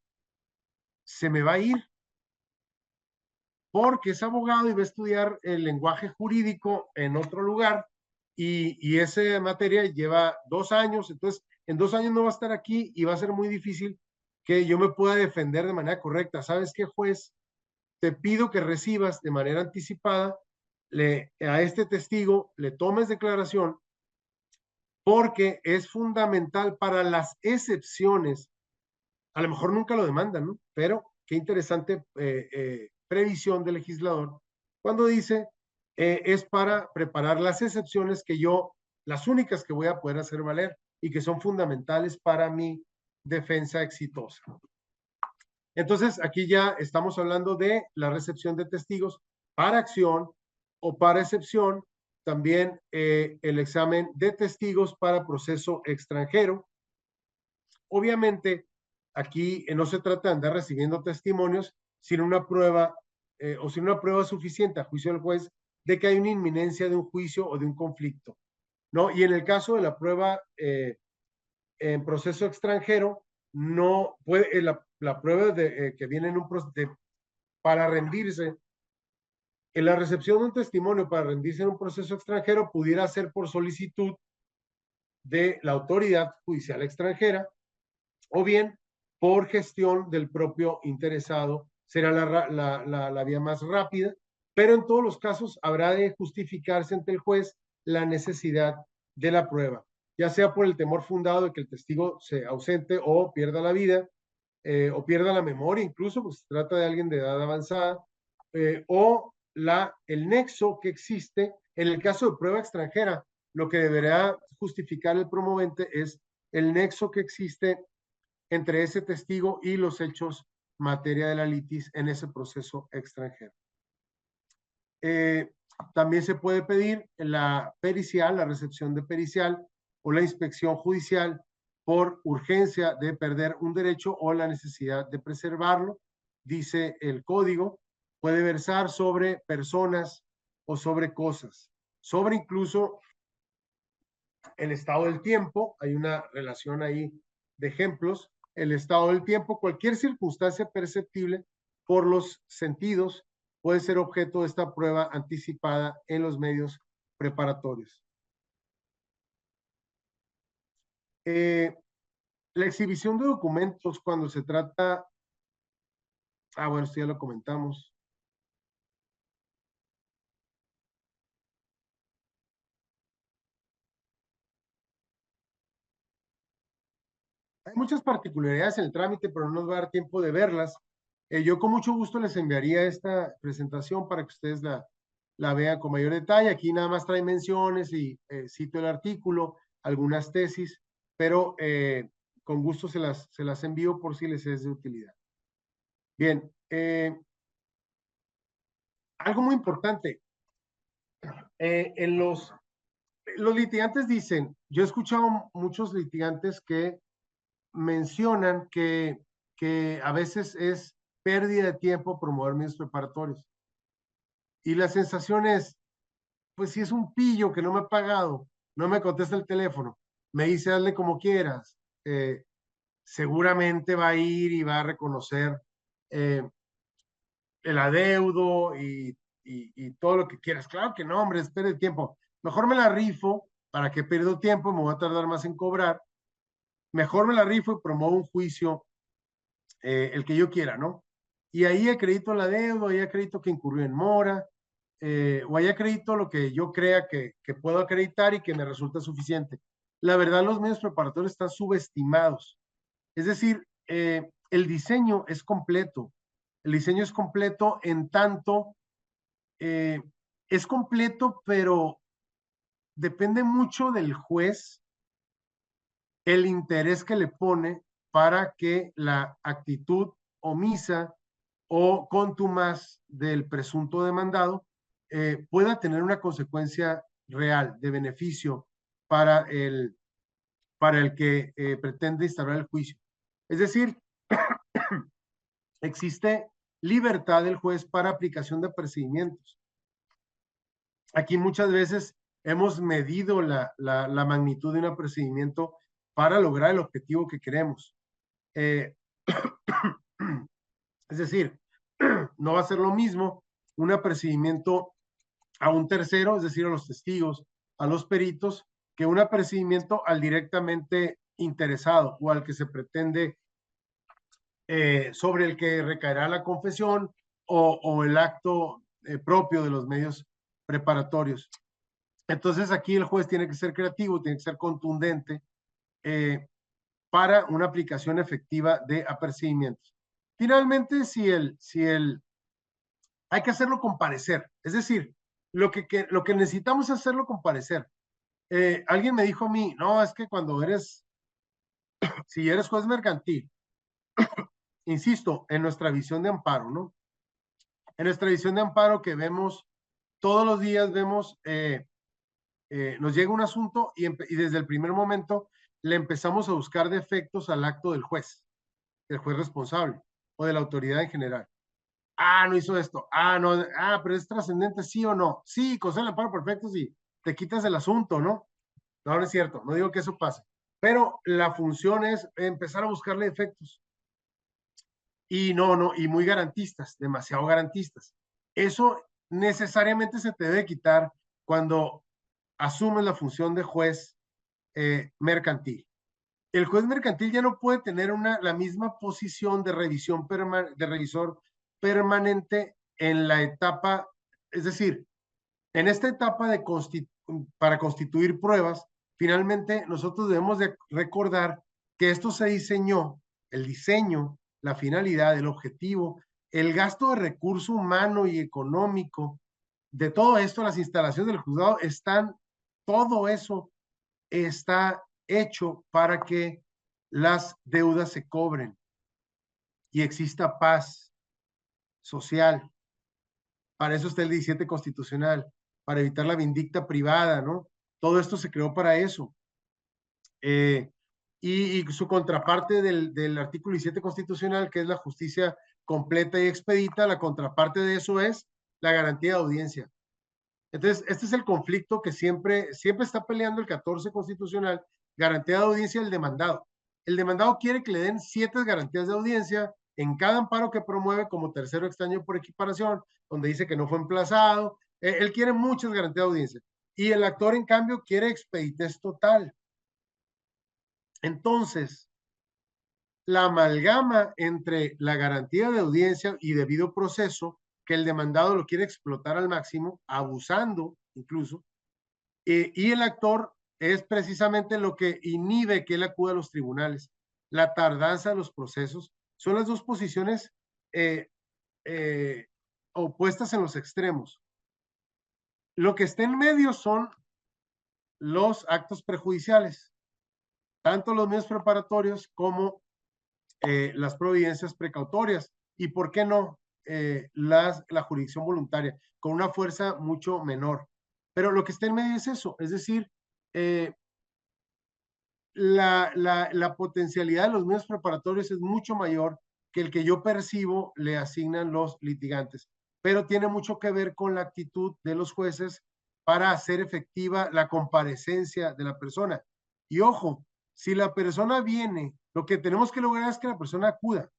se me va a ir porque es abogado y va a estudiar el lenguaje jurídico en otro lugar y esa materia lleva 2 años, entonces en 2 años no va a estar aquí y va a ser muy difícil que yo me pueda defender de manera correcta. ¿Sabes qué, juez? Te pido que recibas de manera anticipada a este testigo, le tomes declaración, porque es fundamental para las excepciones. A lo mejor nunca lo demandan, ¿no? Pero qué interesante previsión del legislador cuando dice es para preparar las excepciones que yo, las únicas que voy a poder hacer valer y que son fundamentales para mi defensa exitosa. Entonces, aquí ya estamos hablando de la recepción de testigos para acción o para excepción, también el examen de testigos para proceso extranjero. Obviamente, aquí no se trata de andar recibiendo testimonios sin una prueba o sin una prueba suficiente a juicio del juez de que hay una inminencia de un juicio o de un conflicto, ¿no? Y en el caso de la prueba en proceso extranjero, no puede, la prueba que viene en un para rendirse, en la recepción de un testimonio para rendirse en un proceso extranjero pudiera ser por solicitud de la autoridad judicial extranjera o bien por gestión del propio interesado, será la vía más rápida, pero en todos los casos habrá de justificarse ante el juez la necesidad de la prueba, ya sea por el temor fundado de que el testigo se ausente o pierda la vida, o pierda la memoria, incluso, pues se trata de alguien de edad avanzada, o el nexo que existe en el caso de prueba extranjera. Lo que deberá justificar el promovente es el nexo que existe entre ese testigo y los hechos materia de la litis en ese proceso extranjero. También se puede pedir la pericial, la recepción de pericial o la inspección judicial por urgencia de perder un derecho o la necesidad de preservarlo. Dice el código, puede versar sobre personas o sobre cosas, sobre incluso el estado del tiempo. Hay una relación ahí de ejemplos. El estado del tiempo, cualquier circunstancia perceptible por los sentidos puede ser objeto de esta prueba anticipada en los medios preparatorios. La exhibición de documentos cuando se trata... bueno, esto ya lo comentamos. Hay muchas particularidades en el trámite, pero no nos va a dar tiempo de verlas. Yo con mucho gusto les enviaría esta presentación para que ustedes la vean con mayor detalle. Aquí nada más trae menciones y cito el artículo, algunas tesis, pero con gusto se las envío por si les es de utilidad. Bien, algo muy importante. En los litigantes dicen, yo he escuchado muchos litigantes que mencionan que a veces es pérdida de tiempo promover medios preparatorios. Y la sensación es, pues si es un pillo que no me ha pagado, no me contesta el teléfono, me dice hazle como quieras, seguramente va a ir y va a reconocer el adeudo y todo lo que quieras. Claro que no, hombre, espere el tiempo. Mejor me la rifo para que pierdo tiempo, me voy a tardar más en cobrar. Mejor me la rifo y promuevo un juicio, el que yo quiera, ¿no? Y ahí acredito la deuda, ahí acredito que incurrió en mora, o ahí acredito lo que yo crea que puedo acreditar y que me resulta suficiente. La verdad, los medios preparatorios están subestimados. Es decir, el diseño es completo. El diseño es completo en tanto, es completo, pero depende mucho del juez el interés que le pone para que la actitud omisa o contumaz del presunto demandado pueda tener una consecuencia real de beneficio para el que pretende instaurar el juicio. Es decir, existe libertad del juez para aplicación de procedimientos. Aquí muchas veces hemos medido la magnitud de un procedimiento para lograr el objetivo que queremos. Es decir, no va a ser lo mismo un apercibimiento a un tercero, es decir, a los testigos, a los peritos, que un apercibimiento al directamente interesado o al que se pretende, sobre el que recaerá la confesión o el acto propio de los medios preparatorios. Entonces aquí el juez tiene que ser creativo, tiene que ser contundente para una aplicación efectiva de apercibimientos. Finalmente, hay que hacerlo con parecer, es decir, lo que necesitamos es hacerlo con parecer. Alguien me dijo a mí, no, es que cuando si eres juez mercantil, insisto, en nuestra visión de amparo, ¿no? En nuestra visión de amparo que vemos, todos los días vemos, nos llega un asunto y desde el primer momento le empezamos a buscar defectos al acto del juez responsable o de la autoridad en general. No hizo esto. No, pero es trascendente, sí o no. Sí, concede el amparo perfecto si te quitas el asunto, ¿no? No, no es cierto, no digo que eso pase. Pero la función es empezar a buscarle defectos. Y y muy garantistas, demasiado garantistas. Eso necesariamente se te debe quitar cuando asumes la función de juez mercantil. El juez mercantil ya no puede tener la misma posición de revisión de revisor permanente en la etapa, es decir, en esta etapa para constituir pruebas, finalmente nosotros debemos de recordar que esto se diseñó, el diseño, la finalidad, el objetivo, el gasto de recurso humano y económico, de todo esto, las instalaciones del juzgado todo eso está hecho para que las deudas se cobren. y exista paz social. Para eso está el 17 constitucional, para evitar la vindicta privada, ¿no? Todo esto se creó para eso. Y su contraparte del artículo 17 constitucional, que es la justicia completa y expedita, la contraparte de eso es la garantía de audiencia. Entonces, este es el conflicto que siempre está peleando el 14 constitucional, garantía de audiencia del demandado. El demandado quiere que le den 7 garantías de audiencia en cada amparo que promueve como tercero extraño por equiparación, donde dice que no fue emplazado. Él quiere muchas garantías de audiencia. Y el actor, en cambio, quiere expeditez total. Entonces, la amalgama entre la garantía de audiencia y debido proceso, que el demandado lo quiere explotar al máximo, abusando incluso, y el actor es precisamente lo que inhibe que él acuda a los tribunales. La tardanza de los procesos son las dos posiciones opuestas en los extremos. Lo que está en medio son los actos prejudiciales, tanto los medios preparatorios como las providencias precautorias y, ¿por qué no?, la jurisdicción voluntaria, con una fuerza mucho menor. Pero lo que está en medio es eso, es decir, la potencialidad de los medios preparatorios es mucho mayor que el que yo percibo le asignan los litigantes, pero tiene mucho que ver con la actitud de los jueces para hacer efectiva la comparecencia de la persona. Y ojo, si la persona viene, lo que tenemos que lograr es que la persona acuda.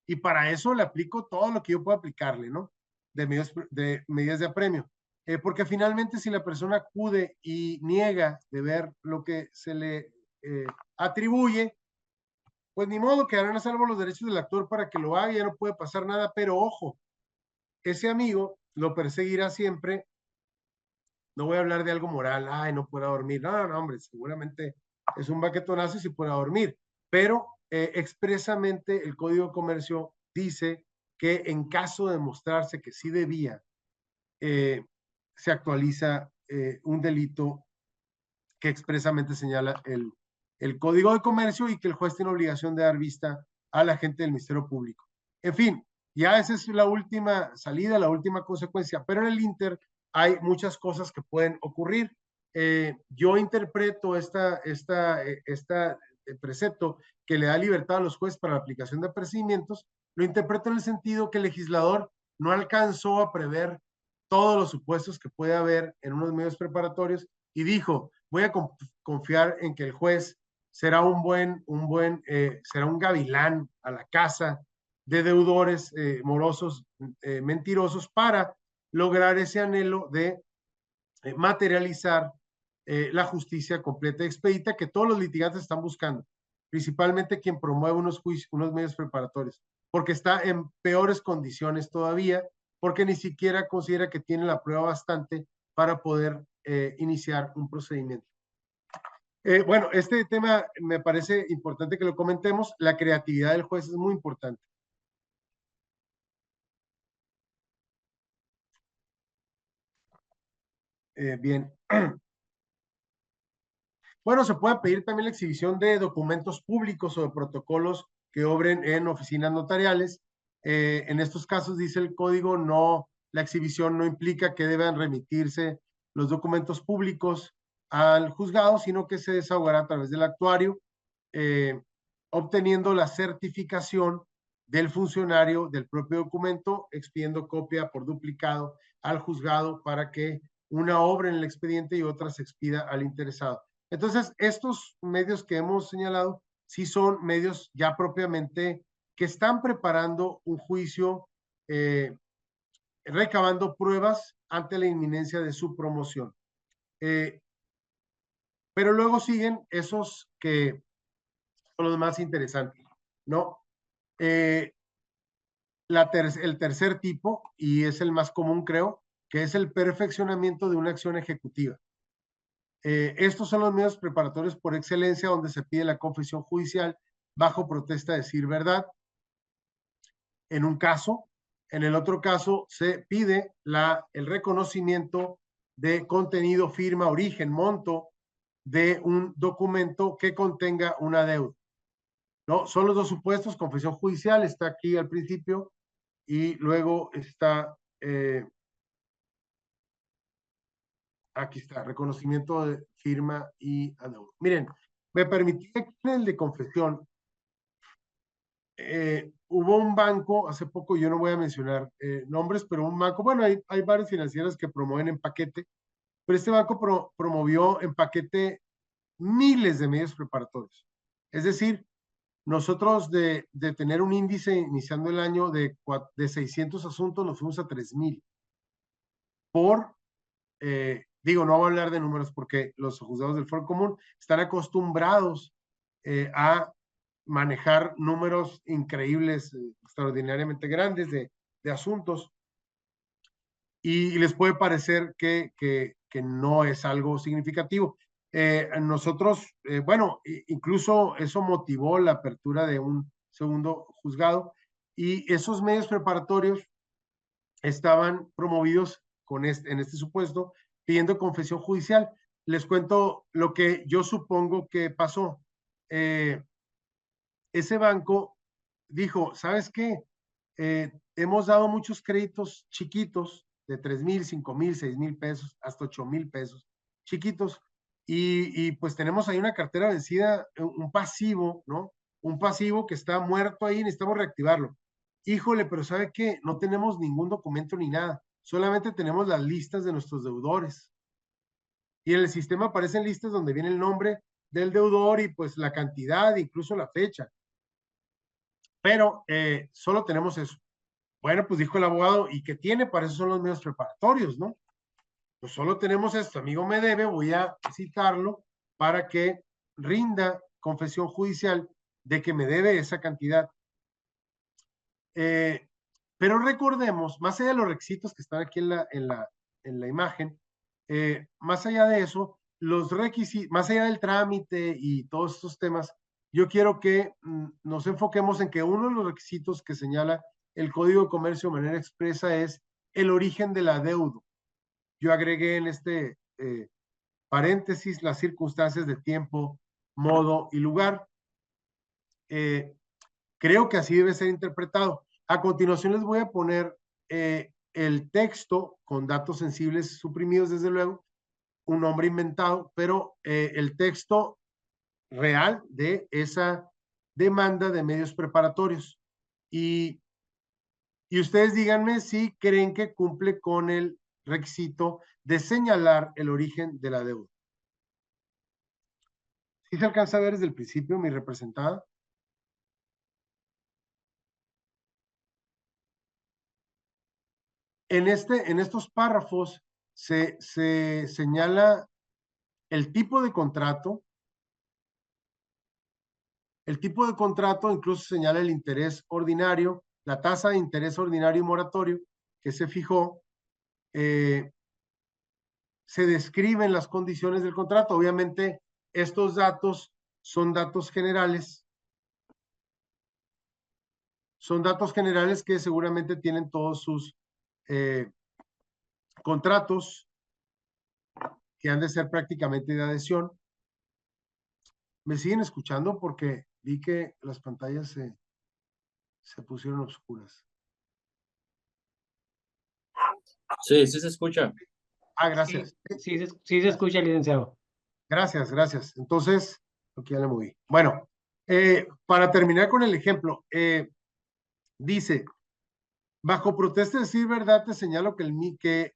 Y para eso le aplico todo lo que yo puedo aplicarle, ¿no? De medidas de apremio. Porque finalmente si la persona acude y niega de ver lo que se le atribuye, pues ni modo, quedarán a salvo los derechos del actor para que lo haga, ya no puede pasar nada, pero ojo, ese amigo lo perseguirá siempre. No voy a hablar de algo moral, ay, no pueda dormir, no, hombre, seguramente es un baquetonazo y se pueda dormir, pero expresamente el Código de Comercio dice que en caso de demostrarse que sí debía, se actualiza un delito que expresamente señala el Código de Comercio y que el juez tiene obligación de dar vista a la gente del Ministerio Público. En fin, ya esa es la última salida, la última consecuencia, pero en el Inter hay muchas cosas que pueden ocurrir. Yo interpreto este precepto que le da libertad a los jueces para la aplicación de procedimientos, lo interpreto en el sentido que el legislador no alcanzó a prever todos los supuestos que puede haber en unos medios preparatorios y dijo, voy a confiar en que el juez será será un gavilán a la casa de deudores morosos, mentirosos, para lograr ese anhelo de materializar la justicia completa y expedita que todos los litigantes están buscando, principalmente quien promueve unos medios preparatorios, porque está en peores condiciones todavía, porque ni siquiera considera que tiene la prueba bastante para poder iniciar un procedimiento. Bueno, este tema me parece importante que lo comentemos. La creatividad del juez es muy importante. Bien. Bueno, se puede pedir también la exhibición de documentos públicos o de protocolos que obren en oficinas notariales. En estos casos, dice el código, no, la exhibición no implica que deban remitirse los documentos públicos al juzgado, sino que se desahogará a través del actuario, obteniendo la certificación del funcionario del propio documento, expidiendo copia por duplicado al juzgado para que una obre en el expediente y otra se expida al interesado. Entonces, estos medios que hemos señalado sí son medios ya propiamente que están preparando un juicio, recabando pruebas ante la inminencia de su promoción. Pero luego siguen esos que son los más interesantes, ¿no? El tercer tipo, y es el más común, creo, que es el perfeccionamiento de una acción ejecutiva. Estos son los medios preparatorios por excelencia donde se pide la confesión judicial bajo protesta de decir verdad. En un caso, en el otro caso se pide el reconocimiento de contenido, firma, origen, monto de un documento que contenga una deuda. No, son los dos supuestos, confesión judicial, está aquí al principio, y luego está, aquí está, reconocimiento de firma y adeudo. Miren, me permití aquí en el de confesión, hubo un banco, hace poco, yo no voy a mencionar nombres, pero un banco, bueno, hay varias financieras que promueven en paquete, pero este banco promovió en paquete miles de medios preparatorios. Es decir, nosotros de tener un índice iniciando el año de 600 asuntos, nos fuimos a 3000 por, digo, no voy a hablar de números porque los juzgados del Foro Común están acostumbrados a manejar números increíbles, extraordinariamente grandes de asuntos, y les puede parecer que no es algo significativo. Nosotros, bueno, incluso eso motivó la apertura de un segundo juzgado, y esos medios preparatorios estaban promovidos en este supuesto, pidiendo confesión judicial. Les cuento lo que yo supongo que pasó. Ese banco dijo, ¿sabes qué? Hemos dado muchos créditos chiquitos de 3000, 5000, 6000 pesos, hasta 8000 pesos, chiquitos, y pues tenemos ahí una cartera vencida, un pasivo, ¿no? Un pasivo que está muerto ahí, necesitamos reactivarlo. Híjole, pero ¿sabe qué? No tenemos ningún documento ni nada, solamente tenemos las listas de nuestros deudores. Y en el sistema aparecen listas donde viene el nombre del deudor y pues la cantidad, incluso la fecha, pero solo tenemos eso. Bueno, pues dijo el abogado, ¿y qué tiene? Para eso son los medios preparatorios, ¿no? Pues solo tenemos esto, amigo me debe, voy a citarlo para que rinda confesión judicial de que me debe esa cantidad. Eh, pero recordemos, más allá de los requisitos que están aquí en la imagen, más allá de eso, los requisitos, más allá del trámite y todos estos temas, yo quiero que nos enfoquemos en que uno de los requisitos que señala el Código de Comercio de manera expresa es el origen del adeudo. Yo agregué en este paréntesis las circunstancias de tiempo, modo y lugar. Creo que así debe ser interpretado. A continuación les voy a poner el texto con datos sensibles suprimidos, desde luego, un nombre inventado, pero el texto real de esa demanda de medios preparatorios. Y, y ustedes díganme si creen que cumple con el requisito de señalar el origen de la deuda. ¿Sí se alcanza a ver desde el principio mi representada? En estos párrafos se señala el tipo de contrato. El tipo de contrato incluso señala el interés ordinario, la tasa de interés ordinario y moratorio que se fijó. Se describen las condiciones del contrato. Obviamente, estos datos son datos generales. Son datos generales que seguramente tienen todos sus contratos que han de ser prácticamente de adhesión. ¿Me siguen escuchando? Porque vi que las pantallas se pusieron oscuras. Sí, sí se escucha. Ah, gracias. Sí se escucha, licenciado. Gracias, gracias. Entonces, aquí ya le moví. Bueno, para terminar con el ejemplo, dice, bajo protesta de decir verdad, te señalo que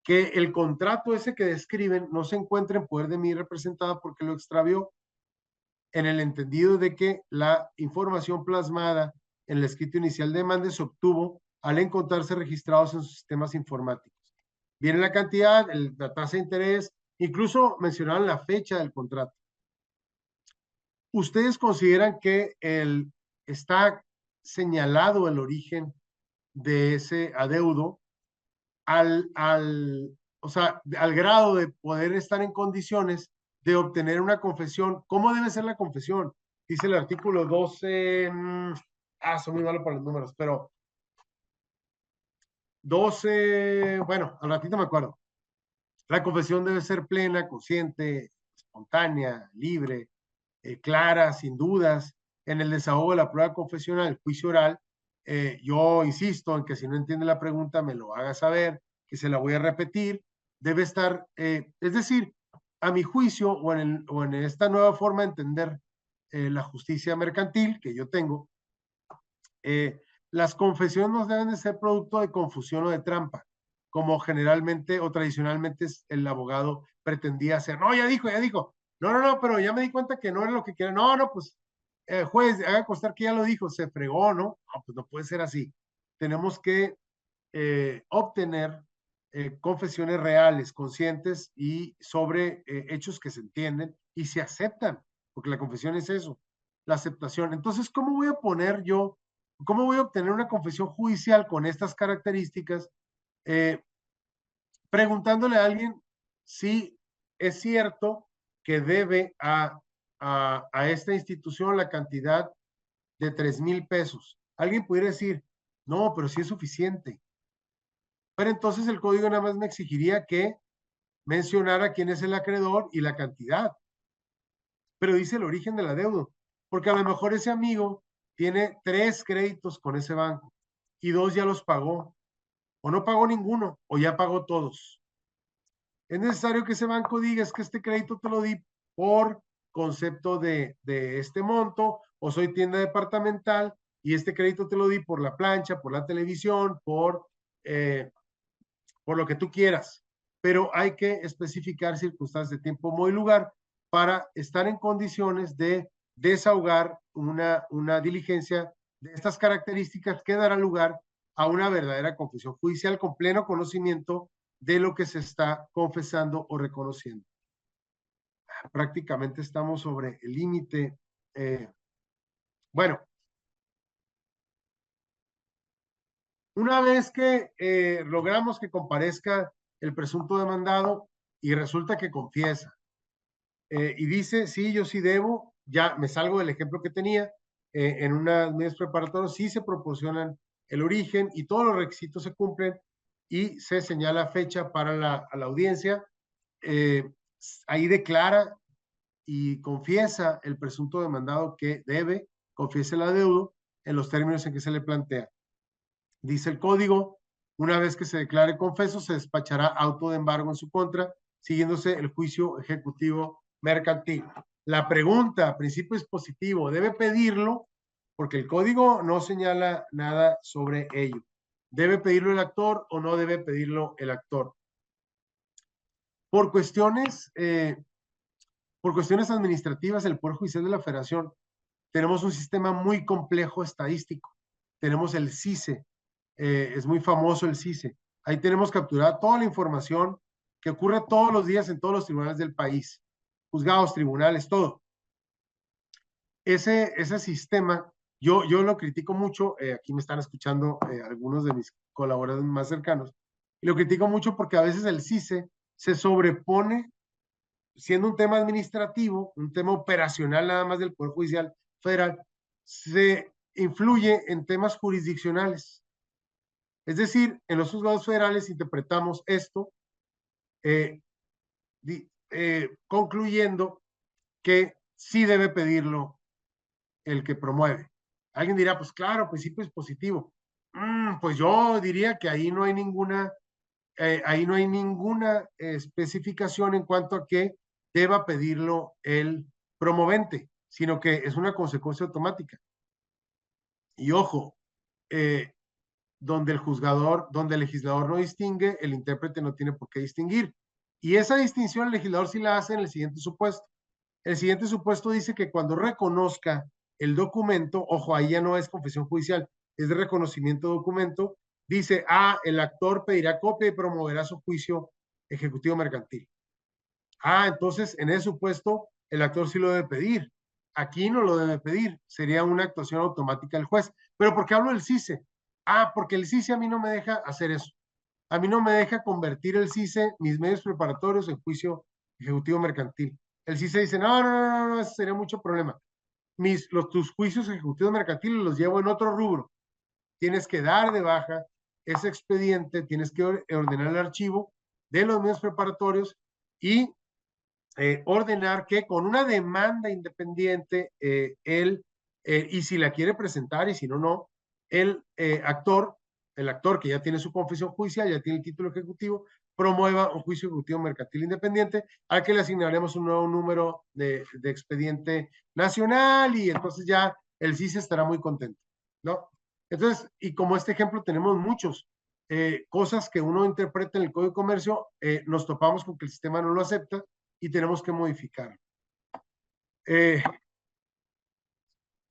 que el contrato ese que describen no se encuentra en poder de mi representada porque lo extravió, en el entendido de que la información plasmada en el escrito inicial de demanda se obtuvo al encontrarse registrados en sus sistemas informáticos. Viene la cantidad, la tasa de interés, incluso mencionaron la fecha del contrato. ¿Ustedes consideran que está señalado el origen de ese adeudo o sea, al grado de poder estar en condiciones de obtener una confesión? ¿Cómo debe ser la confesión? Dice el artículo 12, soy muy malo para los números, pero 12, bueno, al ratito me acuerdo. La confesión debe ser plena, consciente, espontánea, libre, clara, sin dudas. En el desahogo de la prueba confesional, el juicio oral, yo insisto en que si no entiende la pregunta me lo haga saber, que se la voy a repetir. Debe estar, es decir, a mi juicio o en esta nueva forma de entender la justicia mercantil que yo tengo, las confesiones no deben de ser producto de confusión o de trampa, como generalmente o tradicionalmente el abogado pretendía hacer. No, ya dijo, ya dijo. No, pero ya me di cuenta que no era lo que quería. No, pues, juez, haga constar que ya lo dijo, se fregó, ¿no? No, pues no puede ser así. Tenemos que obtener confesiones reales, conscientes y sobre hechos que se entienden y se aceptan, porque la confesión es eso, la aceptación. Entonces, ¿cómo voy a poner yo, cómo voy a obtener una confesión judicial con estas características? Preguntándole a alguien si es cierto que debe a esta institución la cantidad de 3,000 pesos. Alguien pudiera decir, no, pero sí es suficiente. Pero entonces el código nada más me exigiría que mencionara quién es el acreedor y la cantidad. Pero dice el origen de la deuda, porque a lo mejor ese amigo tiene 3 créditos con ese banco y 2 ya los pagó, o no pagó ninguno, o ya pagó todos. Es necesario que ese banco diga, es que este crédito te lo di por concepto de este monto, o soy tienda departamental y este crédito te lo di por la plancha, por la televisión, por lo que tú quieras. Pero hay que especificar circunstancias de tiempo, modo y lugar para estar en condiciones de desahogar una diligencia de estas características que dará lugar a una verdadera confesión judicial con pleno conocimiento de lo que se está confesando o reconociendo. Prácticamente estamos sobre el límite. Bueno, una vez que logramos que comparezca el presunto demandado y resulta que confiesa y dice, sí, yo sí debo, ya me salgo del ejemplo que tenía, en unas medios preparatorios sí se proporcionan el origen y todos los requisitos se cumplen y se señala fecha para la audiencia. Ahí declara y confiesa el presunto demandado que debe, confiesa el adeudo en los términos en que se le plantea. Dice el código, una vez que se declare confeso, se despachará auto de embargo en su contra, siguiéndose el juicio ejecutivo mercantil. La pregunta, principio expositivo, ¿debe pedirlo? Porque el código no señala nada sobre ello. ¿Debe pedirlo el actor o no debe pedirlo el actor? Por cuestiones administrativas, el Poder Judicial de la Federación, tenemos un sistema muy complejo estadístico. Tenemos el CICE, es muy famoso el CICE. Ahí tenemos capturada toda la información que ocurre todos los días en todos los tribunales del país, juzgados, tribunales, todo. Ese sistema, yo lo critico mucho, aquí me están escuchando algunos de mis colaboradores más cercanos, y lo critico mucho porque a veces el CICE se sobrepone, siendo un tema administrativo, un tema operacional nada más del Poder Judicial Federal, se influye en temas jurisdiccionales. Es decir, en los juzgados federales interpretamos esto concluyendo que sí debe pedirlo el que promueve. Alguien dirá, pues claro, principio es positivo. Pues yo diría que ahí no hay ninguna especificación en cuanto a que deba pedirlo el promovente, sino que es una consecuencia automática. Y ojo, donde el legislador no distingue, el intérprete no tiene por qué distinguir. Y esa distinción el legislador sí la hace en el siguiente supuesto. El siguiente supuesto dice que cuando reconozca el documento, ojo, ahí ya no es confesión judicial, es de reconocimiento de documento, dice, el actor pedirá copia y promoverá su juicio ejecutivo mercantil. Entonces, en ese supuesto, el actor sí lo debe pedir. Aquí no lo debe pedir, sería una actuación automática del juez. ¿Pero por qué hablo del CICE? Porque el CICE a mí no me deja hacer eso. A mí no me deja convertir el CICE, mis medios preparatorios, en juicio ejecutivo mercantil. El CICE dice, no, eso sería mucho problema. Tus juicios ejecutivos mercantiles los llevo en otro rubro. Tienes que dar de baja ese expediente, tienes que ordenar el archivo de los medios preparatorios y ordenar que con una demanda independiente, y si la quiere presentar y si no, no, el actor que ya tiene su confesión judicial, ya tiene el título ejecutivo, promueva un juicio ejecutivo mercantil independiente al que le asignaremos un nuevo número de expediente nacional y entonces ya el CIS estará muy contento, ¿no? Entonces, y como este ejemplo tenemos muchos, cosas que uno interpreta en el Código de Comercio, nos topamos con que el sistema no lo acepta y tenemos que modificarlo.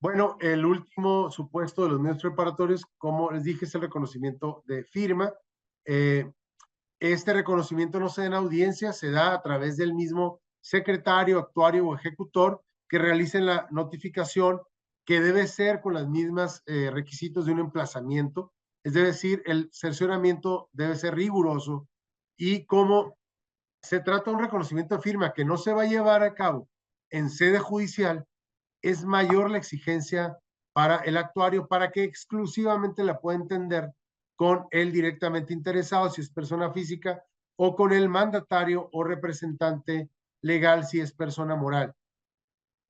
Bueno, el último supuesto de los medios preparatorios, como les dije, es el reconocimiento de firma. Este reconocimiento no se da en audiencia, se da a través del mismo secretario, actuario o ejecutor que realicen la notificación, que debe ser con los mismos requisitos de un emplazamiento. Es decir, el cercioramiento debe ser riguroso y como se trata de un reconocimiento de firma que no se va a llevar a cabo en sede judicial, es mayor la exigencia para el actuario para que exclusivamente la pueda entender con el directamente interesado, si es persona física, o con el mandatario o representante legal, si es persona moral.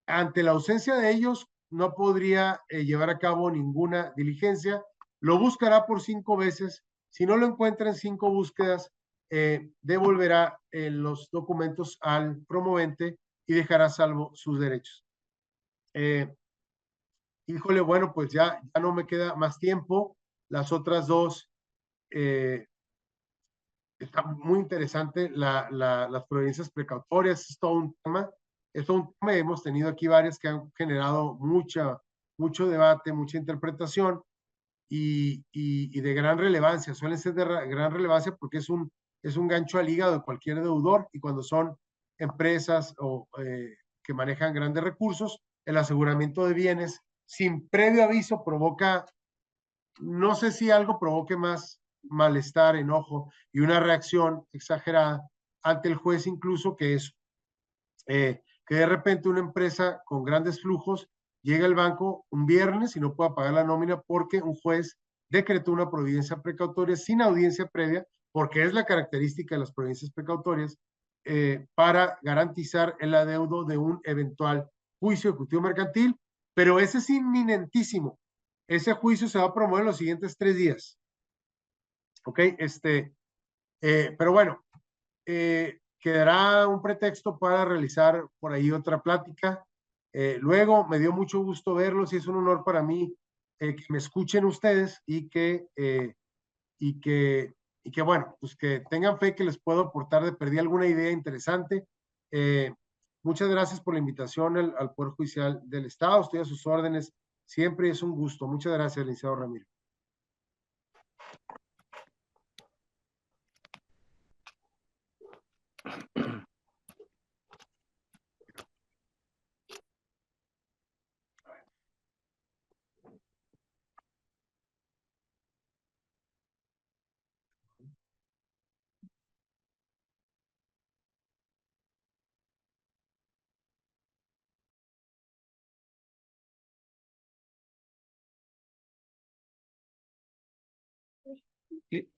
Ante la ausencia de ellos, no podría llevar a cabo ninguna diligencia. Lo buscará por 5 veces. Si no lo encuentra en 5 búsquedas, devolverá los documentos al promovente y dejará salvo sus derechos. Híjole, bueno, pues ya no me queda más tiempo. Las otras dos, está muy interesante, las providencias precautorias, es todo un tema, hemos tenido aquí varias que han generado mucho debate, mucha interpretación y de gran relevancia, suelen ser de gran relevancia porque es un gancho al hígado de cualquier deudor y cuando son empresas que manejan grandes recursos, el aseguramiento de bienes sin previo aviso provoca, no sé si algo provoque más malestar, enojo y una reacción exagerada ante el juez incluso que es que de repente una empresa con grandes flujos llega al banco un viernes y no pueda pagar la nómina porque un juez decretó una providencia precautoria sin audiencia previa, porque es la característica de las providencias precautorias, para garantizar el adeudo de un eventual juicio ejecutivo mercantil, pero ese es inminentísimo. Ese juicio se va a promover en los siguientes 3 días. ¿Ok? Pero bueno, quedará un pretexto para realizar por ahí otra plática. Luego, me dio mucho gusto verlos y es un honor para mí que me escuchen ustedes y que, bueno, pues que tengan fe que les puedo aportar de perdí alguna idea interesante. Muchas gracias por la invitación al Poder Judicial del Estado. Estoy a sus órdenes. Siempre es un gusto. Muchas gracias, licenciado Ramiro.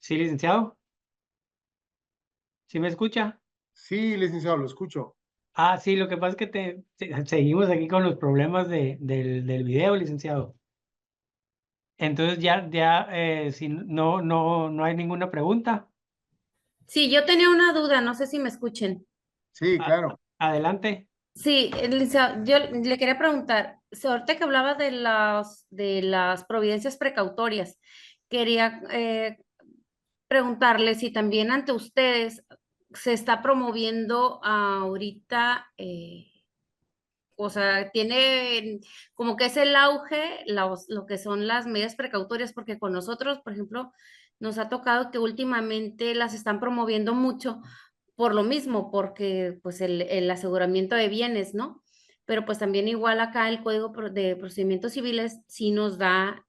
Sí, licenciado. ¿Sí me escucha? Sí, licenciado, lo escucho. Sí, lo que pasa es que seguimos aquí con los problemas del video, licenciado. Entonces si no hay ninguna pregunta. Sí, yo tenía una duda, no sé si me escuchen. Sí, claro. Adelante. Sí, licenciado, yo le quería preguntar, ahorita que hablaba de las providencias precautorias, quería preguntarle si también ante ustedes se está promoviendo ahorita, o sea, tiene como que es el auge, lo que son las medidas precautorias, porque con nosotros, por ejemplo, nos ha tocado que últimamente las están promoviendo mucho por lo mismo, porque pues el aseguramiento de bienes, ¿no? Pero pues también igual acá el Código de Procedimientos Civiles sí nos da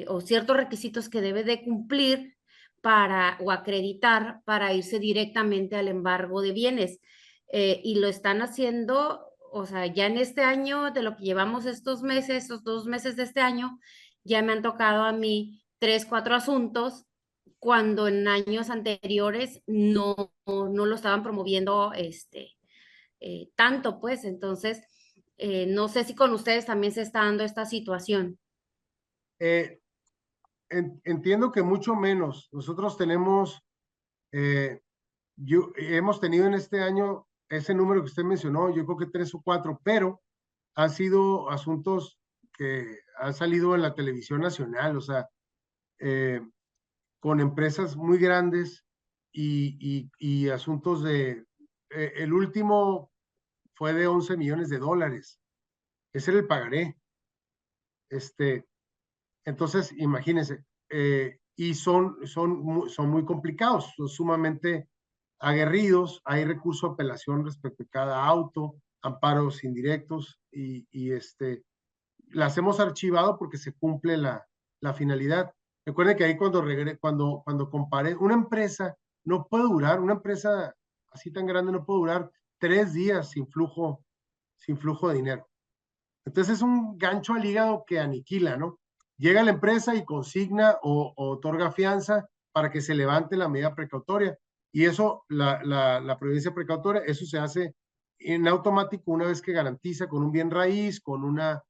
o ciertos requisitos que debe de cumplir o acreditar para irse directamente al embargo de bienes. Y lo están haciendo, o sea, ya en este año, de lo que llevamos estos 2 meses de este año, ya me han tocado a mí 3, 4 asuntos cuando en años anteriores no lo estaban promoviendo tanto, pues. Entonces, no sé si con ustedes también se está dando esta situación. Entiendo que mucho menos. Nosotros tenemos, hemos tenido en este año ese número que usted mencionó, yo creo que 3 o 4, pero han sido asuntos que han salido en la televisión nacional, o sea, con empresas muy grandes y asuntos de, el último fue de $11 millones. Ese era el pagaré. Entonces, imagínense, y son muy complicados, son sumamente aguerridos, hay recurso de apelación respecto a cada auto, amparos indirectos, las hemos archivado porque se cumple la finalidad. Recuerden que ahí cuando comparé, una empresa no puede durar, una empresa así tan grande no puede durar 3 días sin flujo de dinero. Entonces es un gancho al hígado que aniquila, ¿no? Llega la empresa y consigna o otorga fianza para que se levante la medida precautoria. Y eso, la providencia precautoria, eso se hace en automático una vez que garantiza con un bien raíz, con una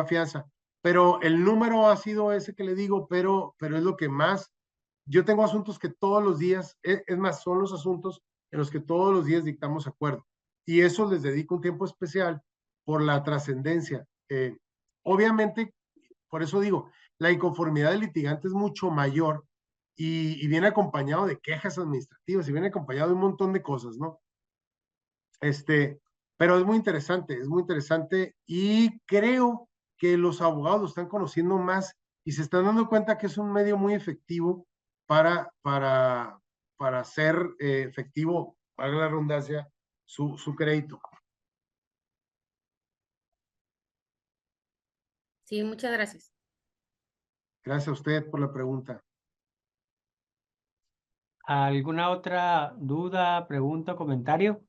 fianza. Pero el número ha sido ese que le digo, pero es lo que más. Yo tengo asuntos que todos los días, es más, son los asuntos en los que todos los días dictamos acuerdo. Y eso les dedico un tiempo especial por la trascendencia. Obviamente, por eso digo, la inconformidad del litigante es mucho mayor y viene acompañado de quejas administrativas y viene acompañado de un montón de cosas, ¿no? Pero es muy interesante y creo que los abogados lo están conociendo más y se están dando cuenta que es un medio muy efectivo para hacer efectivo, valga la redundancia, su crédito. Sí, muchas gracias. Gracias a usted por la pregunta. ¿Alguna otra duda, pregunta o comentario?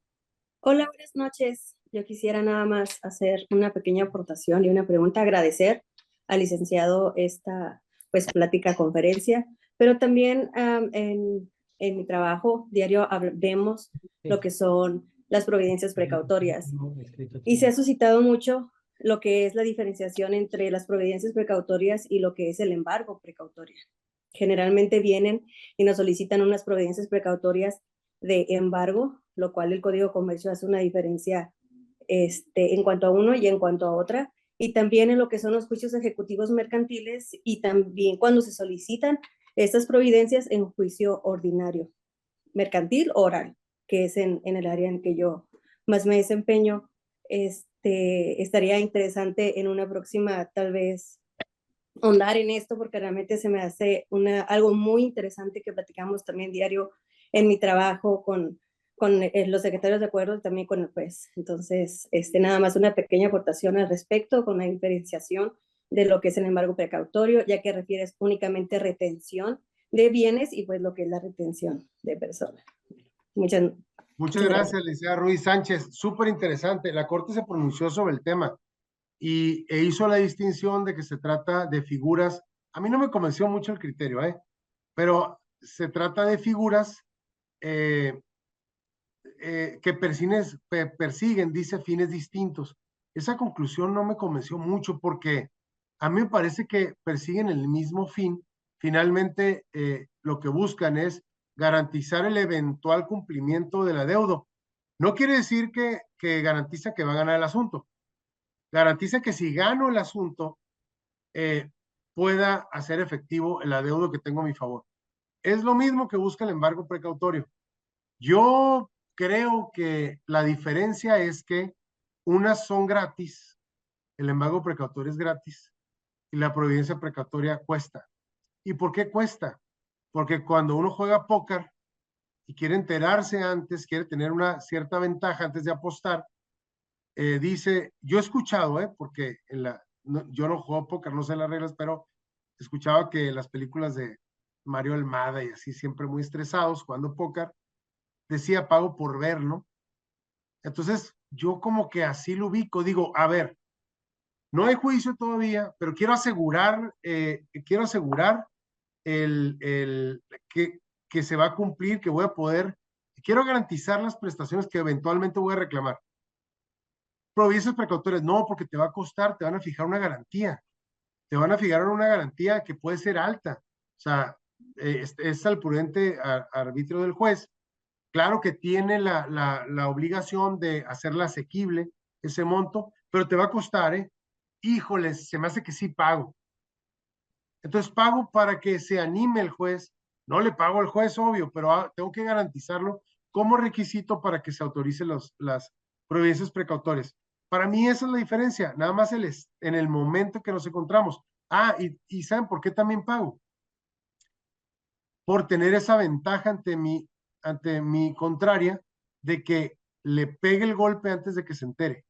Hola, buenas noches. Yo quisiera nada más hacer una pequeña aportación y una pregunta, agradecer al licenciado esta pues plática, conferencia, pero también en mi trabajo diario vemos lo que son las providencias precautorias y se ha suscitado mucho lo que es la diferenciación entre las providencias precautorias y lo que es el embargo precautorio. Generalmente vienen y nos solicitan unas providencias precautorias de embargo, lo cual el Código de Comercio hace una diferencia en cuanto a uno y en cuanto a otra, y también en lo que son los juicios ejecutivos mercantiles y también cuando se solicitan estas providencias en juicio ordinario, mercantil oral, que es en el área en que yo más me desempeño. Estaría interesante en una próxima, tal vez, ahondar en esto porque realmente se me hace algo muy interesante que platicamos también diario en mi trabajo con los secretarios de acuerdo y también con el juez. Entonces, nada más una pequeña aportación al respecto con la diferenciación de lo que es el embargo precautorio, ya que refieres únicamente retención de bienes y pues lo que es la retención de personas. Muchas gracias, licenciada Ruiz Sánchez. Súper interesante. La Corte se pronunció sobre el tema e hizo la distinción de que se trata de figuras. A mí no me convenció mucho el criterio, pero se trata de figuras que persiguen, dice, fines distintos. Esa conclusión no me convenció mucho porque a mí me parece que persiguen el mismo fin. Finalmente, lo que buscan es garantizar el eventual cumplimiento del adeudo. No quiere decir que garantiza que va a ganar el asunto. Garantiza que si gano el asunto, pueda hacer efectivo el adeudo que tengo a mi favor. Es lo mismo que busca el embargo precautorio. Yo creo que la diferencia es que unas son gratis, el embargo precautorio es gratis y la providencia precautoria cuesta. ¿Y por qué cuesta? Porque cuando uno juega póker y quiere enterarse antes, quiere tener una cierta ventaja antes de apostar, dice, yo he escuchado, porque yo no juego póker, no sé las reglas, pero escuchaba que las películas de Mario Almada y así siempre muy estresados jugando póker, decía pago por ver, ¿no? Entonces, yo como que así lo ubico, digo, a ver, no hay juicio todavía, pero quiero asegurar que se va a cumplir, que voy a poder, quiero garantizar las prestaciones que eventualmente voy a reclamar. providencias precautorias, no, porque te va a costar, te van a fijar una garantía. Te van a fijar una garantía que puede ser alta. O sea, es al prudente arbitrio del juez. Claro que tiene la obligación de hacerla asequible, ese monto, pero te va a costar, híjoles, se me hace que sí pago. Entonces pago para que se anime el juez. No le pago al juez, obvio, pero tengo que garantizarlo como requisito para que se autoricen las providencias precautorias. Para mí esa es la diferencia, nada más en el momento que nos encontramos. Y ¿saben por qué también pago? Por tener esa ventaja ante mi contraria de que le pegue el golpe antes de que se entere.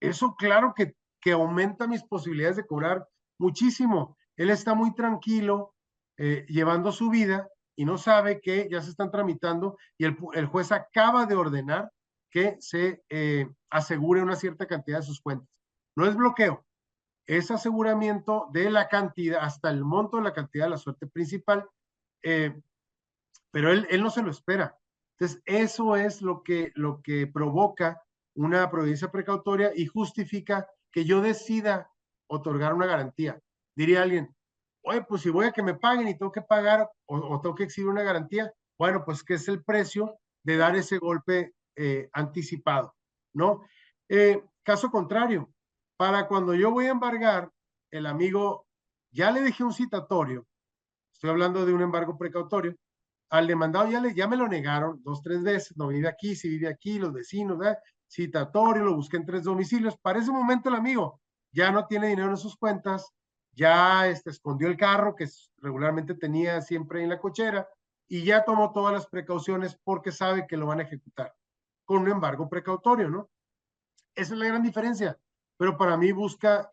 Eso claro que aumenta mis posibilidades de cobrar muchísimo. Él está muy tranquilo llevando su vida y no sabe que ya se están tramitando y el juez acaba de ordenar que se asegure una cierta cantidad de sus cuentas. No es bloqueo, es aseguramiento de la cantidad, hasta el monto de la cantidad de la suerte principal, pero él no se lo espera. Entonces, eso es lo que provoca una providencia precautoria y justifica que yo decida otorgar una garantía. Diría alguien, oye, pues si voy a que me paguen y tengo que pagar o tengo que exhibir una garantía, bueno, pues ¿qué es el precio de dar ese golpe anticipado? ¿No? Caso contrario, para cuando yo voy a embargar, el amigo ya le dejé un citatorio, estoy hablando de un embargo precautorio, al demandado ya me lo negaron 2, 3 veces, no vive aquí, si vive aquí, los vecinos, citatorio, lo busqué en 3 domicilios. Para ese momento el amigo ya no tiene dinero en sus cuentas, ya escondió el carro que regularmente tenía siempre en la cochera y ya tomó todas las precauciones porque sabe que lo van a ejecutar con un embargo precautorio, ¿no? Esa es la gran diferencia, pero para mí busca,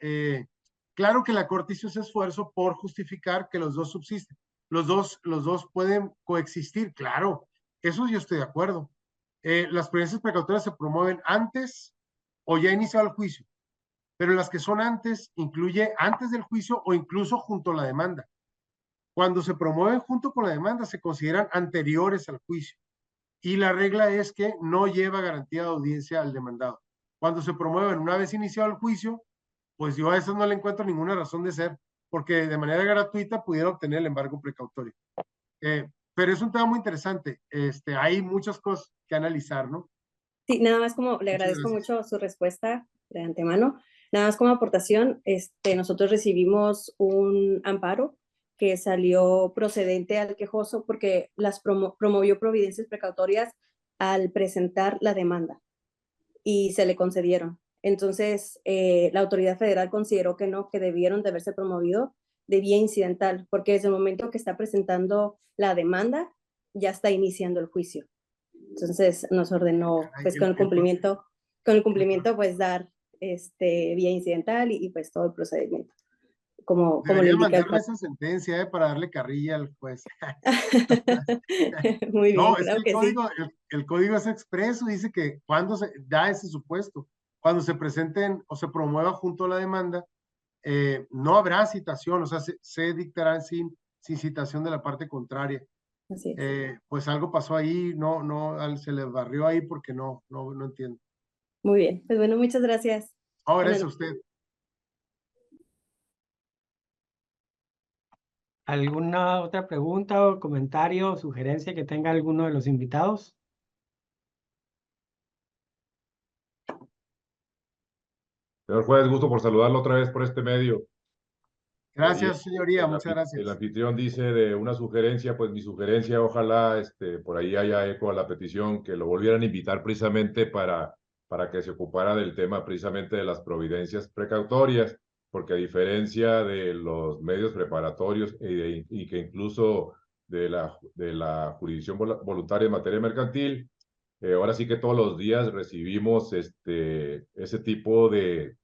claro que la Corte hizo ese esfuerzo por justificar que los dos subsisten. Los dos pueden coexistir, claro, eso yo estoy de acuerdo. Las providencias precautorias se promueven antes o ya iniciado el juicio, pero las que son antes, incluye antes del juicio o incluso junto a la demanda. Cuando se promueven junto con la demanda, se consideran anteriores al juicio. Y la regla es que no lleva garantía de audiencia al demandado. Cuando se promueven una vez iniciado el juicio, pues yo a eso no le encuentro ninguna razón de ser, porque de manera gratuita pudiera obtener el embargo precautorio. Pero es un tema muy interesante. Hay muchas cosas que analizar, ¿no? Sí, nada más como le Muchas agradezco gracias. mucho su respuesta de antemano. Nada más como aportación, nosotros recibimos un amparo que salió procedente al quejoso porque las promovió providencias precautorias al presentar la demanda y se le concedieron. Entonces, la autoridad federal consideró que no, que debieron de haberse promovido de vía incidental, porque desde el momento que está presentando la demanda, ya está iniciando el juicio. Entonces, nos ordenó, pues, con el cumplimiento, pues, dar vía incidental y pues, todo el procedimiento. Como lo Debería indica el mandarle esa sentencia para darle carrilla al juez. Muy bien, No, es que claro que sí. el código es expreso, dice que cuando se da ese supuesto, cuando se presenten o se promueva junto a la demanda, no habrá citación, o sea, se dictará sin citación de la parte contraria. Así es. Pues algo pasó ahí, se le barrió ahí porque no entiendo. Muy bien, pues bueno, muchas gracias. Oh, gracias a usted. ¿Alguna otra pregunta o comentario o sugerencia que tenga alguno de los invitados? Señor juez, gusto por saludarlo otra vez por este medio. Gracias, señoría, muchas El gracias. anfitrión dice de una sugerencia, pues mi sugerencia, ojalá por ahí haya eco a la petición, que lo volvieran a invitar precisamente para que se ocupara del tema precisamente de las providencias precautorias, porque a diferencia de los medios preparatorios y que incluso de la jurisdicción voluntaria en materia mercantil, ahora sí que todos los días recibimos ese tipo de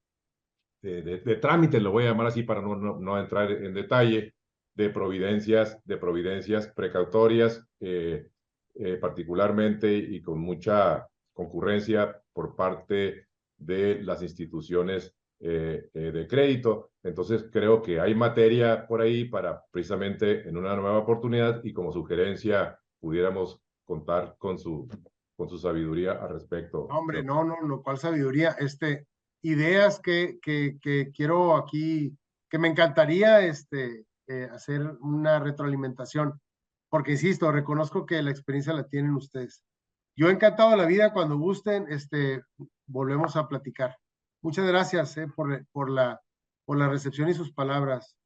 trámites, lo voy a llamar así para no entrar en detalle, de providencias precautorias, particularmente y con mucha concurrencia por parte de las instituciones de crédito. Entonces creo que hay materia por ahí para precisamente en una nueva oportunidad y como sugerencia pudiéramos contar con su con su sabiduría al respecto. Hombre, no, ¿cuál sabiduría? Ideas que quiero aquí, que me encantaría hacer una retroalimentación, porque insisto, reconozco que la experiencia la tienen ustedes. Yo encantado de la vida, cuando gusten, volvemos a platicar. Muchas gracias por la recepción y sus palabras.